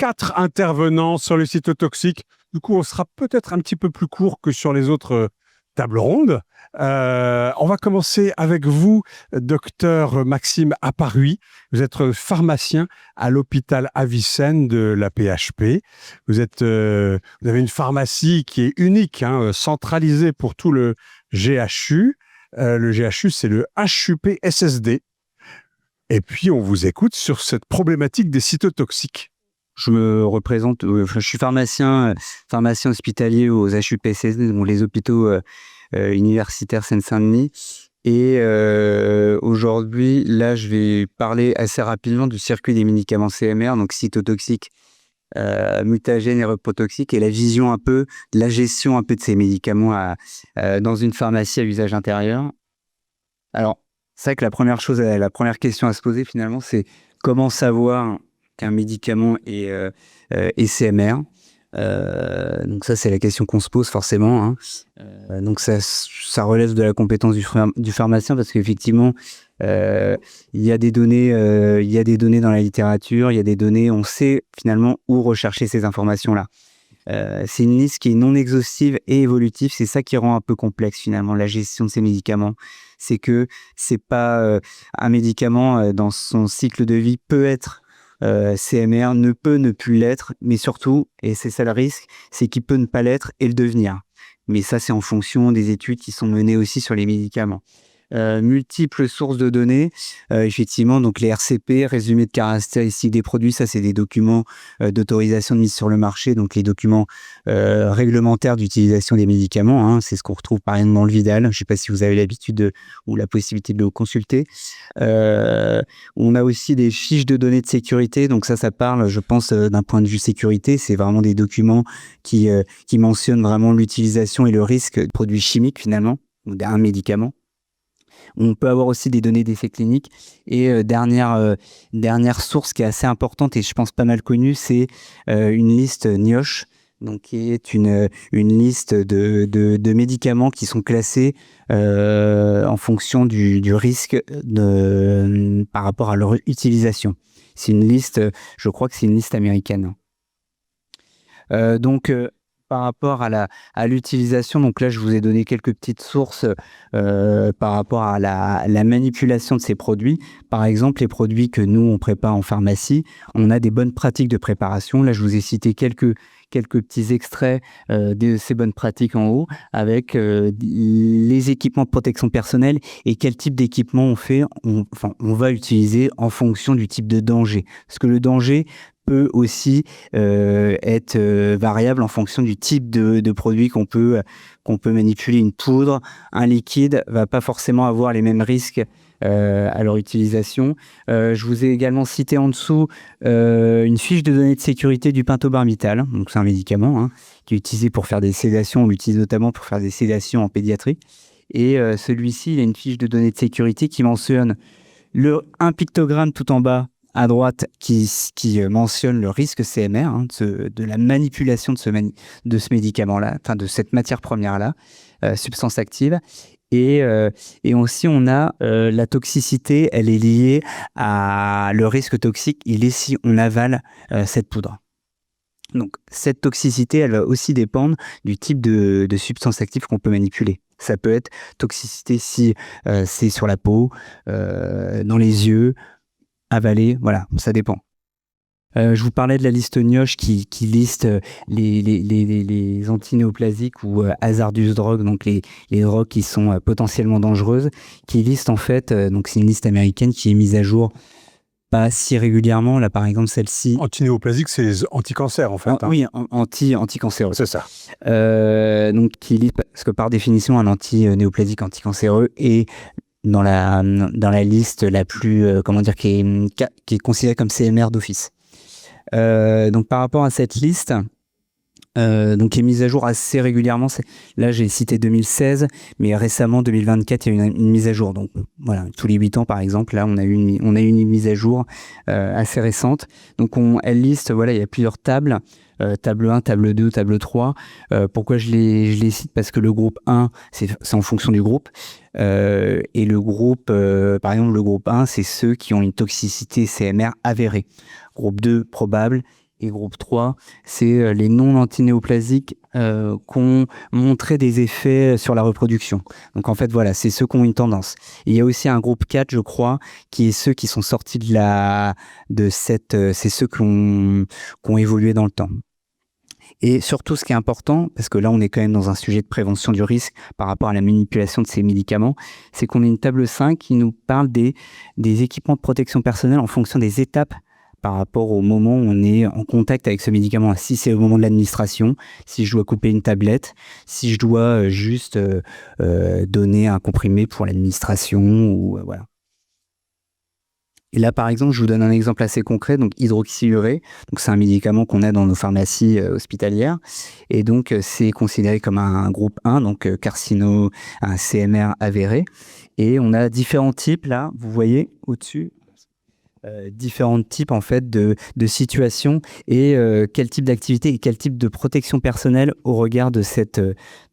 4 intervenants sur le cytotoxique. Du coup, on sera peut-être un petit peu plus court que sur les autres tables rondes. On va commencer avec vous, docteur Maxime Aparui. Vous êtes pharmacien à l'hôpital Avicenne de la PHP. Vous avez une pharmacie qui est unique, centralisée pour tout le GHU. Le GHU, c'est le HUP-SSD. Et puis, on vous écoute sur cette problématique des cytotoxiques. Je me représente, je suis pharmacien hospitalier aux HUPSSD, donc les hôpitaux universitaires Seine-Saint-Denis. Et aujourd'hui, là, je vais parler assez rapidement du circuit des médicaments CMR, donc cytotoxiques, mutagènes et reprotoxiques, et la vision un peu, la gestion un peu de ces médicaments dans une pharmacie à usage intérieur. Alors, c'est vrai que la première question à se poser finalement, c'est comment savoir qu'un médicament est CMR. Donc ça, c'est la question qu'on se pose forcément. Donc ça relève de la compétence du pharmacien parce qu'effectivement, il y a des données dans la littérature, il y a des données, on sait finalement où rechercher ces informations-là. C'est une liste qui est non exhaustive et évolutive. C'est ça qui rend un peu complexe finalement la gestion de ces médicaments. C'est que c'est pas un médicament dans son cycle de vie peut être CMR, ne peut ne plus l'être, mais surtout, et c'est ça le risque, c'est qu'il peut ne pas l'être et le devenir. Mais ça, c'est en fonction des études qui sont menées aussi sur les médicaments. Multiples sources de données, effectivement, donc les RCP, résumés de caractéristiques des produits, ça c'est des documents d'autorisation de mise sur le marché, donc les documents réglementaires d'utilisation des médicaments, c'est ce qu'on retrouve par exemple dans le Vidal. Je ne sais pas si vous avez l'habitude ou la possibilité de le consulter. On a aussi des fiches de données de sécurité, donc ça parle, je pense, d'un point de vue sécurité, c'est vraiment des documents qui mentionnent vraiment l'utilisation et le risque de produits chimiques finalement, ou d'un médicament. On peut avoir aussi des données d'essais cliniques. Et dernière source qui est assez importante et je pense pas mal connue, c'est une liste NIOSH, donc qui est une liste de médicaments qui sont classés en fonction du risque par rapport à leur utilisation. C'est une liste, je crois que c'est une liste américaine. Par rapport à l'utilisation, donc là je vous ai donné quelques petites sources par rapport à la manipulation de ces produits. Par exemple, les produits que nous on prépare en pharmacie, on a des bonnes pratiques de préparation. Là je vous ai cité quelques petits extraits de ces bonnes pratiques en haut, avec les équipements de protection personnelle et quel type d'équipement on va utiliser en fonction du type de danger. Parce que le danger peut aussi être variable en fonction du type de produit qu'on peut manipuler. Une poudre, un liquide va pas forcément avoir les mêmes risques à leur utilisation. Je vous ai également cité en dessous une fiche de données de sécurité du pentobarbital. Donc c'est un médicament qui est utilisé pour faire des sédations. On l'utilise notamment pour faire des sédations en pédiatrie. Et celui-ci, il a une fiche de données de sécurité qui mentionne un pictogramme tout en bas à droite qui mentionne le risque CMR, de la manipulation de ce médicament-là, enfin de cette matière première-là, substance active. Et aussi, on a la toxicité, elle est liée à le risque toxique, il est si on avale cette poudre. Donc, cette toxicité, elle va aussi dépendre du type de substance active qu'on peut manipuler. Ça peut être toxicité si c'est sur la peau, dans les yeux, avalé, voilà, ça dépend. Je vous parlais de la liste NIOSH qui liste les antinéoplasiques ou hazardous drogues, donc les drogues qui sont potentiellement dangereuses, qui liste en fait, donc c'est une liste américaine qui est mise à jour pas si régulièrement. Là, par exemple, celle-ci. Antinéoplasique, c'est les anticancers en fait. Oui, anticancéreux. C'est ça. Donc, qui liste, parce que par définition, un antinéoplasique anticancéreux est dans la liste la plus, qui est considérée comme CMR d'office. Donc par rapport à cette liste, donc qui est mise à jour assez régulièrement, là j'ai cité 2016, mais récemment 2024 il y a une mise à jour. Donc voilà, tous les 8 ans par exemple, là on a eu une mise à jour assez récente. Donc elle liste, voilà, il y a plusieurs tables. Table 1, table 2, table 3. Pourquoi je les cite? Parce que le groupe 1, c'est en fonction du groupe. Et le groupe, par exemple, le groupe 1, c'est ceux qui ont une toxicité CMR avérée. Groupe 2, probable. Et groupe 3, c'est les non-antinéoplasiques qui ont montré des effets sur la reproduction. Donc en fait, voilà, c'est ceux qui ont une tendance. Et il y a aussi un groupe 4, je crois, qui est ceux qui sont sortis c'est ceux qui ont évolué dans le temps. Et surtout, ce qui est important, parce que là, on est quand même dans un sujet de prévention du risque par rapport à la manipulation de ces médicaments, c'est qu'on a une table 5 qui nous parle des équipements de protection personnelle en fonction des étapes par rapport au moment où on est en contact avec ce médicament. Si c'est au moment de l'administration, si je dois couper une tablette, si je dois juste donner un comprimé pour l'administration, ou voilà. Et là, par exemple, je vous donne un exemple assez concret, donc hydroxyurée. Donc, c'est un médicament qu'on a dans nos pharmacies hospitalières. Et donc, c'est considéré comme un groupe 1, donc un CMR avéré. Et on a différents types, là, vous voyez au-dessus, différents types en fait de situations et quel type d'activité et quel type de protection personnelle au regard de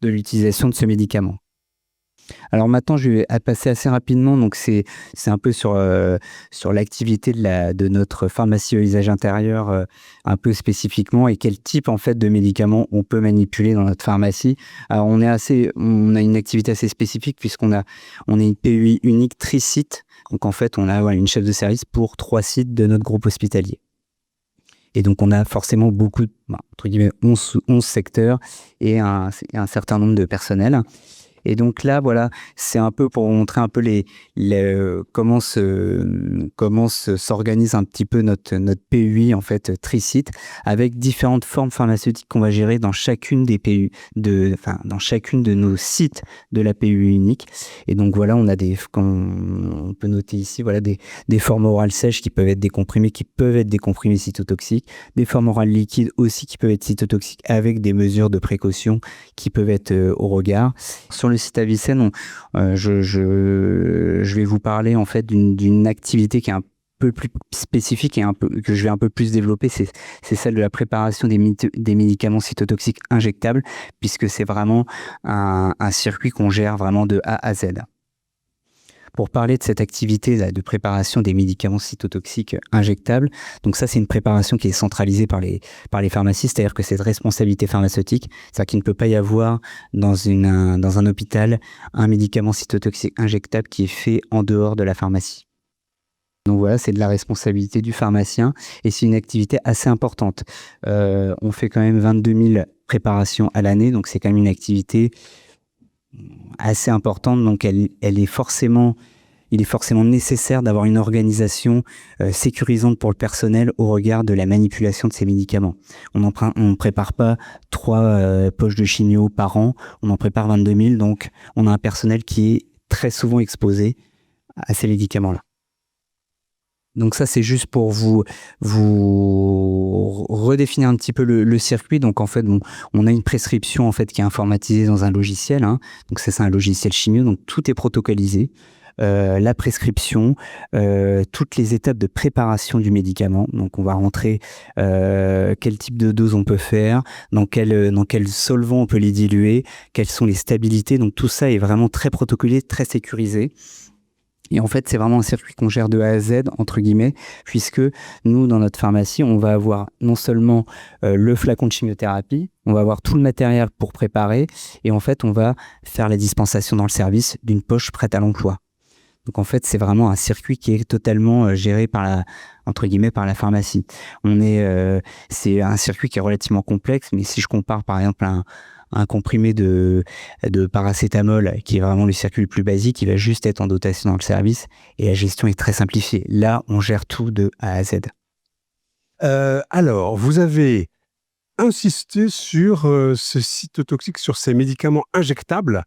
l'utilisation de ce médicament. Alors maintenant, je vais passer assez rapidement. Donc c'est un peu sur l'activité de notre pharmacie au usage intérieur, un peu spécifiquement, et quel type en fait de médicaments on peut manipuler dans notre pharmacie. Alors on a une activité assez spécifique puisqu'on a une PUI unique tri-site. Donc en fait, on a une chef de service pour 3 sites de notre groupe hospitalier. Et donc on a forcément beaucoup, entre guillemets, 11 secteurs et un certain nombre de personnels. Et donc là, voilà, c'est un peu pour vous montrer un peu comment s'organise un petit peu notre PUI en fait tri-site, avec différentes formes pharmaceutiques qu'on va gérer dans chacune des dans chacune de nos sites de la PUI unique. Et donc voilà, on peut noter ici, voilà, des formes orales sèches qui peuvent être des comprimés cytotoxiques, des formes orales liquides aussi qui peuvent être cytotoxiques avec des mesures de précaution qui peuvent être au regard. Sur le site Avicenne, je vais vous parler en fait d'une activité qui est un peu plus spécifique et que je vais un peu plus développer, c'est celle de la préparation des médicaments cytotoxiques injectables, puisque c'est vraiment un circuit qu'on gère vraiment de A à Z. Pour parler de cette activité là, de préparation des médicaments cytotoxiques injectables, donc ça c'est une préparation qui est centralisée par les pharmacies, c'est-à-dire que c'est de responsabilité pharmaceutique, c'est-à-dire qu'il ne peut pas y avoir dans un hôpital un médicament cytotoxique injectable qui est fait en dehors de la pharmacie. Donc voilà, c'est de la responsabilité du pharmacien et c'est une activité assez importante. On fait quand même 22 000 préparations à l'année, donc c'est quand même une activité assez importante, donc il est forcément nécessaire d'avoir une organisation sécurisante pour le personnel au regard de la manipulation de ces médicaments. On ne prépare pas 3 poches de chimio par an, on en prépare 22 000, donc on a un personnel qui est très souvent exposé à ces médicaments-là. Donc ça, c'est juste pour vous redéfinir un petit peu le circuit. Donc en fait, on a une prescription en fait qui est informatisée dans un logiciel. Donc ça, c'est un logiciel chimio. Donc tout est protocolisé. La prescription, toutes les étapes de préparation du médicament. Donc on va rentrer quel type de dose on peut faire, dans quel solvant on peut les diluer, quelles sont les stabilités. Donc tout ça est vraiment très protocolé, très sécurisé. Et en fait, c'est vraiment un circuit qu'on gère de A à Z, entre guillemets, puisque nous, dans notre pharmacie, on va avoir non seulement le flacon de chimiothérapie, on va avoir tout le matériel pour préparer, et en fait, on va faire la dispensation dans le service d'une poche prête à l'emploi. Donc en fait, c'est vraiment un circuit qui est totalement géré entre guillemets, par la pharmacie. C'est un circuit qui est relativement complexe, mais si je compare par exemple un comprimé de paracétamol, qui est vraiment le circuit le plus basique, il va juste être en dotation dans le service et la gestion est très simplifiée. Là, on gère tout de A à Z. Alors, vous avez insisté sur ce cytotoxique, sur ces médicaments injectables,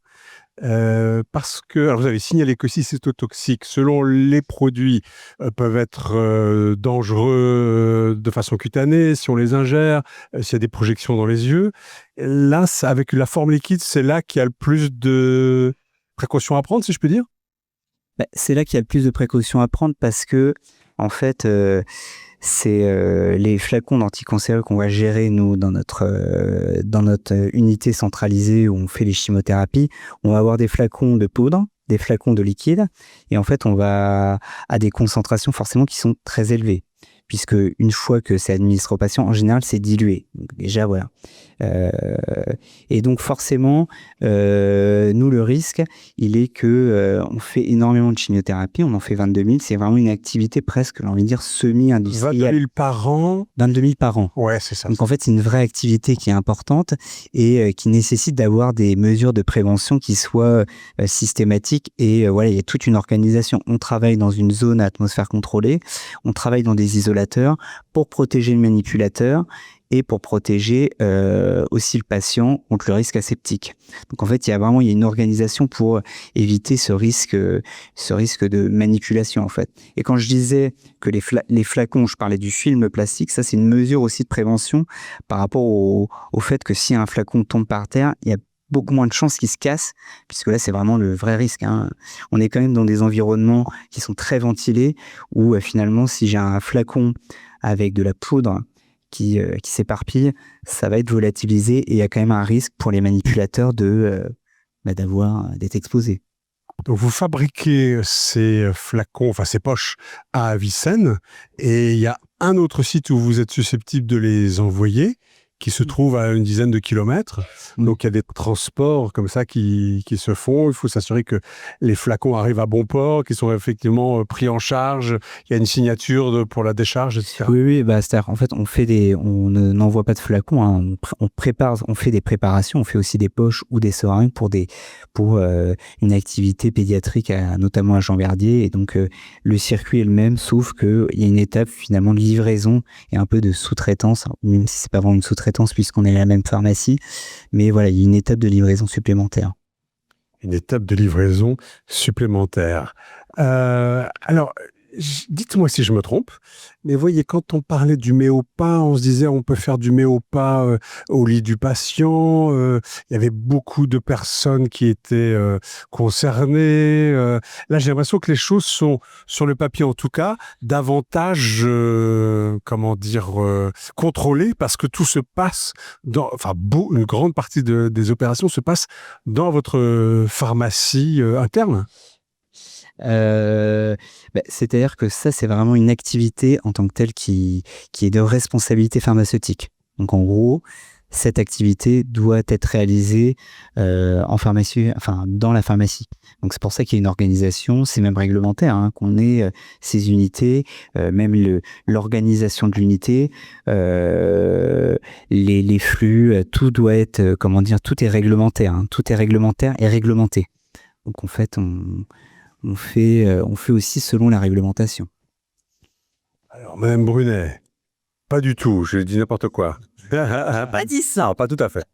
parce que alors vous avez signalé que ces cytotoxiques, selon les produits, peuvent être dangereux de façon cutanée, si on les ingère, s'il y a des projections dans les yeux. Là, avec la forme liquide, c'est là qu'il y a le plus de précautions à prendre, si je peux dire? C'est là qu'il y a le plus de précautions à prendre parce que, en fait, c'est les flacons d'anticancéreux qu'on va gérer, nous, dans notre unité centralisée où on fait les chimiothérapies. On va avoir des flacons de poudre, des flacons de liquide, et en fait, on va à des concentrations forcément qui sont très élevées. puisque une fois que c'est administré au patient, en général, c'est dilué. Donc, déjà, voilà. Et donc, forcément, nous, le risque, il est que on fait énormément de chimiothérapie. On en fait 22 000. C'est vraiment une activité presque, j'ai envie de dire, semi-industrielle. 22 000 par an. 22 000 par an. Ouais, c'est ça. Donc, en fait, c'est une vraie activité qui est importante et qui nécessite d'avoir des mesures de prévention qui soient systématiques. Et voilà, il y a toute une organisation. On travaille dans une zone à atmosphère contrôlée. On travaille dans des isolateurs pour protéger le manipulateur et pour protéger aussi le patient contre le risque aseptique. Donc en fait, il y a une organisation pour éviter ce risque de manipulation en fait. Et quand je disais que les flacons, je parlais du film plastique, ça c'est une mesure aussi de prévention par rapport au fait que si un flacon tombe par terre, il y a beaucoup moins de chances qu'il se casse, puisque là c'est vraiment le vrai risque, hein. On est quand même dans des environnements qui sont très ventilés, où finalement si j'ai un flacon avec de la poudre qui s'éparpille, ça va être volatilisé et il y a quand même un risque pour les manipulateurs d'être exposés. Donc vous fabriquez ces flacons, enfin ces poches à Avicenne, et il y a un autre site où vous êtes susceptible de les envoyer, qui se trouve à une dizaine de kilomètres. Donc il y a des transports comme ça qui se font. Il faut s'assurer que les flacons arrivent à bon port, qu'ils sont effectivement pris en charge. Il y a une signature pour la décharge, etc. Oui, c'est-à-dire en fait on n'envoie pas de flacons, hein. On fait des préparations, on fait aussi des poches ou des seringues pour une activité pédiatrique, notamment à Jean-Verdier. Et donc le circuit est le même, sauf qu'il y a une étape finalement de livraison et un peu de sous-traitance, même si c'est pas vraiment une sous-traitance puisqu'on est à la même pharmacie, mais voilà, il y a une étape de livraison supplémentaire. Une étape de livraison supplémentaire. Alors, dites-moi si je me trompe, mais voyez, quand on parlait du Méopa, on se disait on peut faire du Méopa au lit du patient. Il y avait beaucoup de personnes qui étaient concernées. Là, j'ai l'impression que les choses sont, sur le papier en tout cas, davantage, contrôlées, parce que tout se passe une grande partie des opérations se passe dans votre pharmacie interne. C'est-à-dire que ça, c'est vraiment une activité en tant que telle qui est de responsabilité pharmaceutique. Donc en gros, cette activité doit être réalisée en pharmacie, enfin dans la pharmacie. Donc c'est pour ça qu'il y a une organisation, c'est même réglementaire, hein, qu'on ait ces unités, même l'organisation de l'unité, les flux, tout doit être, tout est réglementaire, hein, tout est réglementaire et réglementé. Donc en fait, on fait aussi selon la réglementation. Alors, Madame Brunet, pas du tout, je dis n'importe quoi. Pas dit ça. Non, pas tout à fait.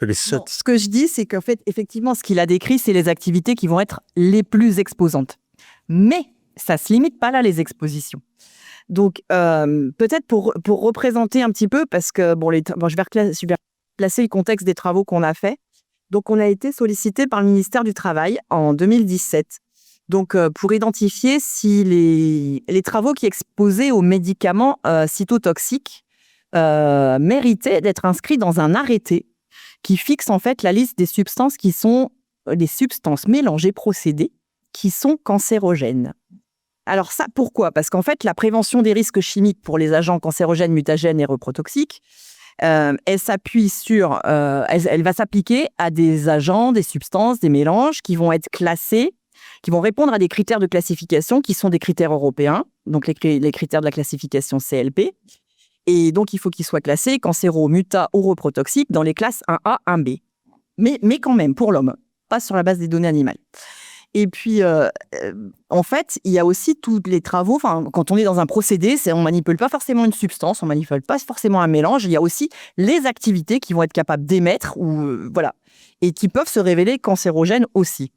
Non, ce que je dis, c'est qu'en fait, effectivement, ce qu'il a décrit, c'est les activités qui vont être les plus exposantes. Mais ça se limite pas là, les expositions. Donc, peut-être pour représenter un petit peu, parce que je vais replacer le contexte des travaux qu'on a faits. Donc, on a été sollicité par le ministère du Travail en 2017. Donc, pour identifier si les travaux qui exposaient aux médicaments cytotoxiques méritaient d'être inscrits dans un arrêté qui fixe en fait la liste des substances qui sont les substances mélangées procédées qui sont cancérogènes. Alors ça, pourquoi ? Parce qu'en fait, la prévention des risques chimiques pour les agents cancérogènes, mutagènes et reprotoxiques, elle va s'appliquer à des agents, des substances, des mélanges qui vont être classés, qui vont répondre à des critères de classification qui sont des critères européens, donc les critères de la classification CLP. Et donc, il faut qu'ils soient classés cancéro, muta ou reprotoxiques dans les classes 1A, 1B. Mais quand même, pour l'homme, pas sur la base des données animales. Et puis, en fait, il y a aussi tous les travaux, quand on est dans un procédé, on ne manipule pas forcément une substance, on ne manipule pas forcément un mélange, il y a aussi les activités qui vont être capables d'émettre, et qui peuvent se révéler cancérogènes aussi.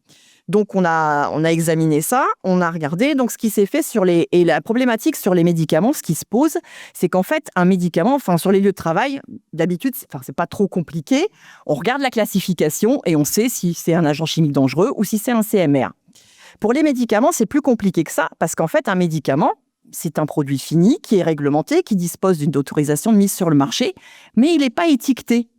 Donc, on a examiné ça, on a regardé. Donc, ce qui s'est fait et la problématique sur les médicaments, ce qui se pose, c'est qu'en fait, un médicament, sur les lieux de travail, d'habitude, c'est pas trop compliqué. On regarde la classification et on sait si c'est un agent chimique dangereux ou si c'est un CMR. Pour les médicaments, c'est plus compliqué que ça parce qu'en fait, un médicament, c'est un produit fini qui est réglementé, qui dispose d'une autorisation de mise sur le marché, mais il n'est pas étiqueté.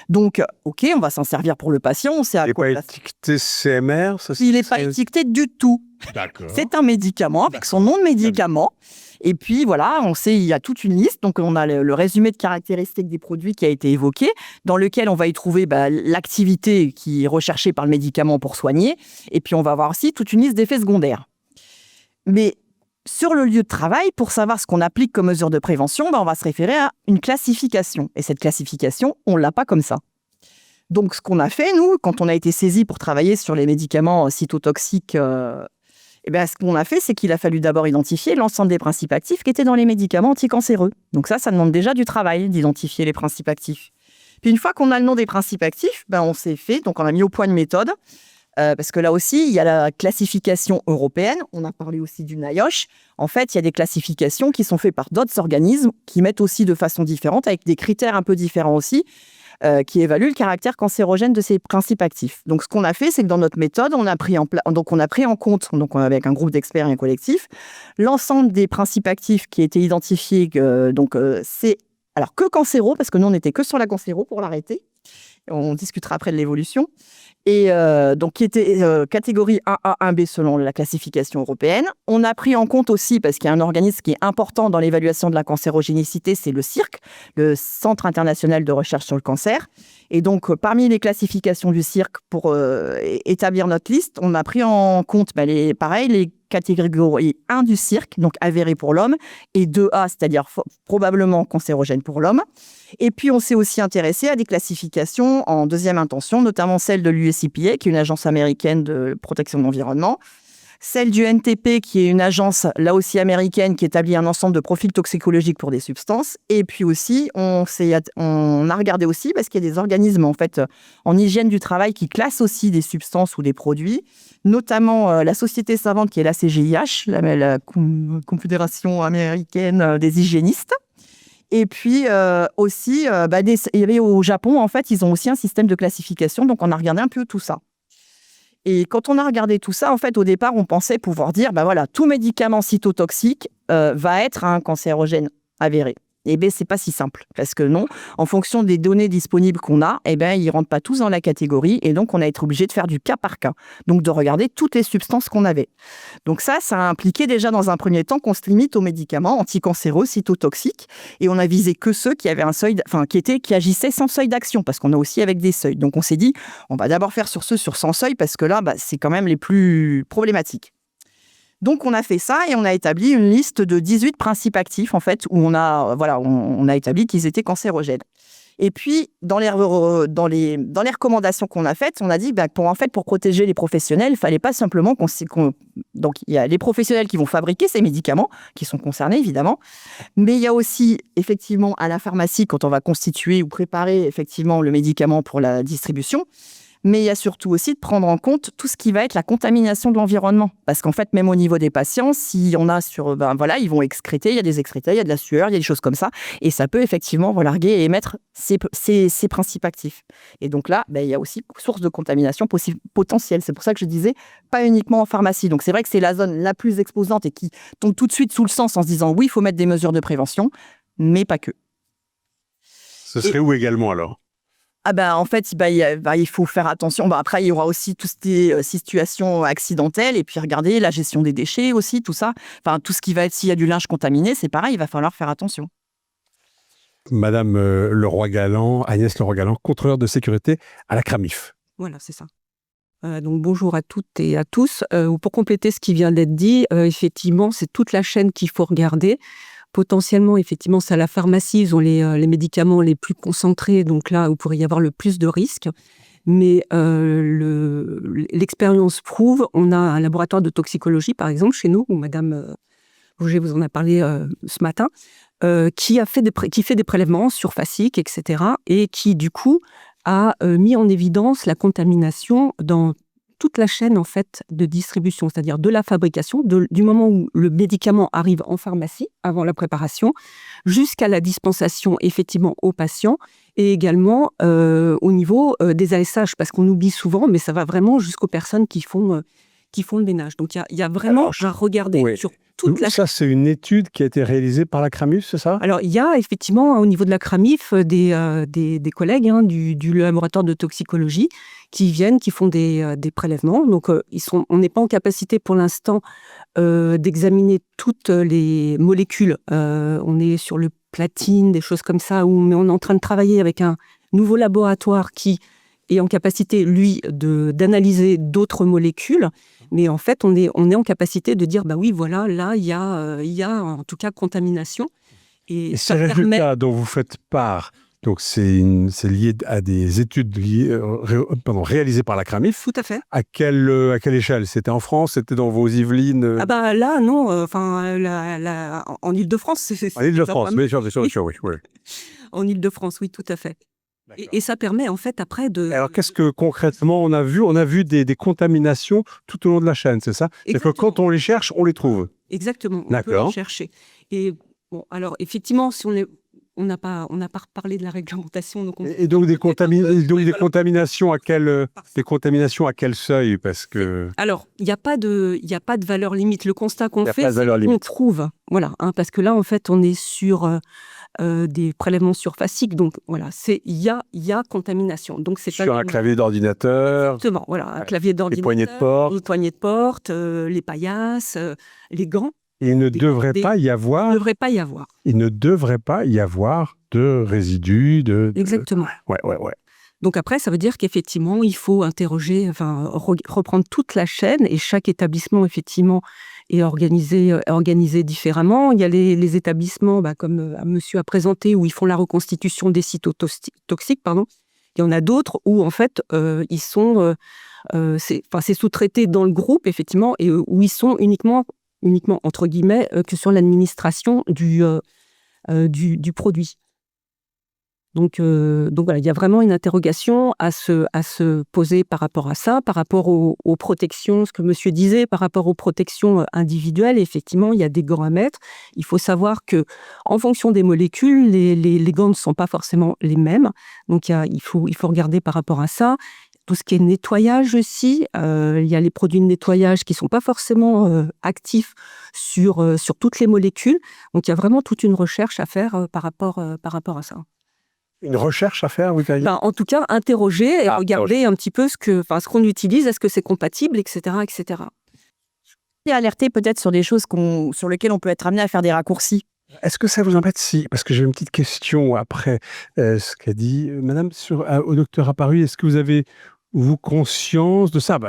Donc, OK, on va s'en servir pour le patient. On sait à Il n'est quoi pas étiqueté CMR, ça il n'est pas étiqueté du tout. D'accord. C'est un médicament avec son nom de médicament. Et puis voilà, on sait, il y a toute une liste. Donc on a le résumé de caractéristiques des produits qui a été évoqué, dans lequel on va y trouver l'activité qui est recherchée par le médicament pour soigner. Et puis on va avoir aussi toute une liste d'effets secondaires. Mais sur le lieu de travail, pour savoir ce qu'on applique comme mesure de prévention, on va se référer à une classification. Et cette classification, on ne l'a pas comme ça. Donc ce qu'on a fait, nous, quand on a été saisi pour travailler sur les médicaments cytotoxiques, ce qu'on a fait, c'est qu'il a fallu d'abord identifier l'ensemble des principes actifs qui étaient dans les médicaments anticancéreux. Donc ça demande déjà du travail d'identifier les principes actifs. Puis une fois qu'on a le nom des principes actifs, on s'est fait, donc on a mis au point une méthode, parce que là aussi, il y a la classification européenne, on a parlé aussi du NIOSH. En fait, il y a des classifications qui sont faites par d'autres organismes qui mettent aussi de façon différente, avec des critères un peu différents aussi, qui évalue le caractère cancérogène de ces principes actifs. Donc, ce qu'on a fait, c'est que dans notre méthode, on a pris en compte, donc avec un groupe d'experts et un collectif, l'ensemble des principes actifs qui étaient identifiés. C'est alors que cancéro, parce que nous, on n'était que sur la cancéro pour l'arrêter. On discutera après de l'évolution. Et donc, qui était catégorie 1A, 1B selon la classification européenne. On a pris en compte aussi, parce qu'il y a un organisme qui est important dans l'évaluation de la cancérogénicité, c'est le CIRC, le Centre international de recherche sur le cancer. Et donc, parmi les classifications du CIRC, pour établir notre liste, on a pris en compte les catégories 1 du CIRC, donc avéré pour l'homme, et 2A, c'est-à-dire probablement cancérogène pour l'homme. Et puis, on s'est aussi intéressé à des classifications en deuxième intention, notamment celle de l'USEPA, qui est une agence américaine de protection de l'environnement, celle du NTP, qui est une agence, là aussi américaine, qui établit un ensemble de profils toxicologiques pour des substances. Et puis aussi, on a regardé aussi, parce qu'il y a des organismes en fait en hygiène du travail qui classent aussi des substances ou des produits, notamment la société savante qui est la CGIH, la Confédération américaine des hygiénistes. Et puis aussi, il y avait au Japon, en fait, ils ont aussi un système de classification, donc on a regardé un peu tout ça. Et quand on a regardé tout ça, en fait, au départ, on pensait pouvoir dire, tout médicament cytotoxique va être un cancérogène avéré. Eh bien, c'est pas si simple, parce que non, en fonction des données disponibles qu'on a, ils rentrent pas tous dans la catégorie, et donc on a été obligé de faire du cas par cas, donc de regarder toutes les substances qu'on avait. Donc ça a impliqué déjà dans un premier temps qu'on se limite aux médicaments anticancéreux, cytotoxiques, et on a visé que ceux qui avaient un seuil, qui agissaient sans seuil d'action, parce qu'on a aussi avec des seuils. Donc on s'est dit, on va d'abord faire sur ceux sans seuil, parce que là, c'est quand même les plus problématiques. Donc, on a fait ça et on a établi une liste de 18 principes actifs, en fait, où on a établi qu'ils étaient cancérogènes. Et puis, dans les recommandations qu'on a faites, on a dit pour protéger les professionnels, il ne fallait pas simplement donc, il y a les professionnels qui vont fabriquer ces médicaments, qui sont concernés, évidemment. Mais il y a aussi, effectivement, à la pharmacie, quand on va constituer ou préparer, effectivement, le médicament pour la distribution. Mais il y a surtout aussi de prendre en compte tout ce qui va être la contamination de l'environnement. Parce qu'en fait, même au niveau des patients, si on a ils vont excréter, il y a des excréteurs, il y a de la sueur, il y a des choses comme ça. Et ça peut effectivement relarguer et émettre ces principes actifs. Et donc là, il y a aussi source de contamination potentielle. C'est pour ça que je disais, pas uniquement en pharmacie. Donc c'est vrai que c'est la zone la plus exposante et qui tombe tout de suite sous le sens en se disant, oui, il faut mettre des mesures de prévention, mais pas que. Ce serait où également alors ? En fait, il faut faire attention. Après, il y aura aussi toutes ces situations accidentelles et puis regarder la gestion des déchets aussi, tout ça. Enfin, tout ce qui va être, s'il y a du linge contaminé, c'est pareil, il va falloir faire attention. Madame Leroy-Galland, Agnès Leroy-Galland, contrôleur de sécurité à la CRAMIF. Voilà, c'est ça. Donc bonjour à toutes et à tous. Pour compléter ce qui vient d'être dit, effectivement, c'est toute la chaîne qu'il faut regarder. Potentiellement, effectivement, c'est à la pharmacie, ils ont les médicaments les plus concentrés, donc là où pourrait y avoir le plus de risques. Mais l'expérience prouve, on a un laboratoire de toxicologie, par exemple, chez nous, où Madame Rouget vous en a parlé ce matin, qui fait des prélèvements surfaciques, etc., et qui, du coup, a mis en évidence la contamination dans toute la chaîne en fait de distribution, c'est-à-dire de la fabrication, du moment où le médicament arrive en pharmacie, avant la préparation, jusqu'à la dispensation effectivement aux patients, et également au niveau des ASH, parce qu'on oublie souvent, mais ça va vraiment jusqu'aux personnes qui font le ménage. Donc il y a vraiment à regarder sur toute la Ça, c'est une étude qui a été réalisée par la Cramus, c'est ça? Alors, il y a effectivement, au niveau de la CRAMIF, des collègues du laboratoire de toxicologie qui viennent, qui font des prélèvements. Donc, on n'est pas en capacité pour l'instant d'examiner toutes les molécules. On est sur le platine, des choses comme ça, mais on est en train de travailler avec un nouveau laboratoire qui est en capacité, lui, d'analyser d'autres molécules. Mais en fait, on est en capacité de dire, bah oui, voilà, là, il y a en tout cas contamination. Et ces résultats dont vous faites part, donc c'est lié à des études réalisées par la Cramif. Tout à fait. À quelle échelle? C'était en France? C'était dans vos Yvelines? Ah bah là, non. En Ile-de-France. En Ile-de-France, bien sûr, oui. En Ile-de-France, oui, tout à fait. Et ça permet en fait après de... Alors qu'est-ce que concrètement on a vu? On a vu des contaminations tout au long de la chaîne, c'est ça? C'est que quand on les cherche, on les trouve. Exactement, on peut les chercher. Et bon, alors effectivement, si on n'a pas reparlé de la réglementation. Donc et donc des contaminations à quel seuil? Parce que... Alors, il n'y a pas de valeur limite. Le constat qu'on fait, c'est qu'on trouve. Voilà, parce que là, en fait, on est sur des prélèvements surfaciques. Donc, voilà, il y a contamination. Donc, c'est sur un clavier d'ordinateur. Exactement, voilà, un clavier d'ordinateur. Les poignées de porte. Les paillasses, les gants. Il ne devrait pas y avoir. Il ne devrait pas y avoir de résidus. Exactement. Ouais. Donc après, ça veut dire qu'effectivement, il faut interroger, reprendre toute la chaîne, et chaque établissement, effectivement, est organisé différemment. Il y a les établissements, comme monsieur a présenté, où ils font la reconstitution des sites toxiques, pardon. Il y en a d'autres où, en fait, ils sont... c'est sous-traité dans le groupe, effectivement, et où ils sont uniquement entre guillemets, que sur l'administration du produit. Donc voilà, il y a vraiment une interrogation à se poser par rapport à ça, par rapport aux protections, ce que monsieur disait, par rapport aux protections individuelles. Effectivement, il y a des gants à mettre. Il faut savoir que, en fonction des molécules, les gants ne sont pas forcément les mêmes. Donc il faut regarder par rapport à ça. Tout ce qui est nettoyage aussi, il y a les produits de nettoyage qui ne sont pas forcément actifs sur toutes les molécules. Donc, il y a vraiment toute une recherche à faire par rapport à ça. Une recherche à faire, oui. En tout cas, interroger et regarder un petit peu ce qu'on utilise, est-ce que c'est compatible, etc. etc. Et alerter peut-être sur des choses sur lesquelles on peut être amené à faire des raccourcis. Est-ce que ça vous embête parce que j'ai une petite question après ce qu'a dit Madame au docteur Apparu, est-ce que vous avez conscience de ça?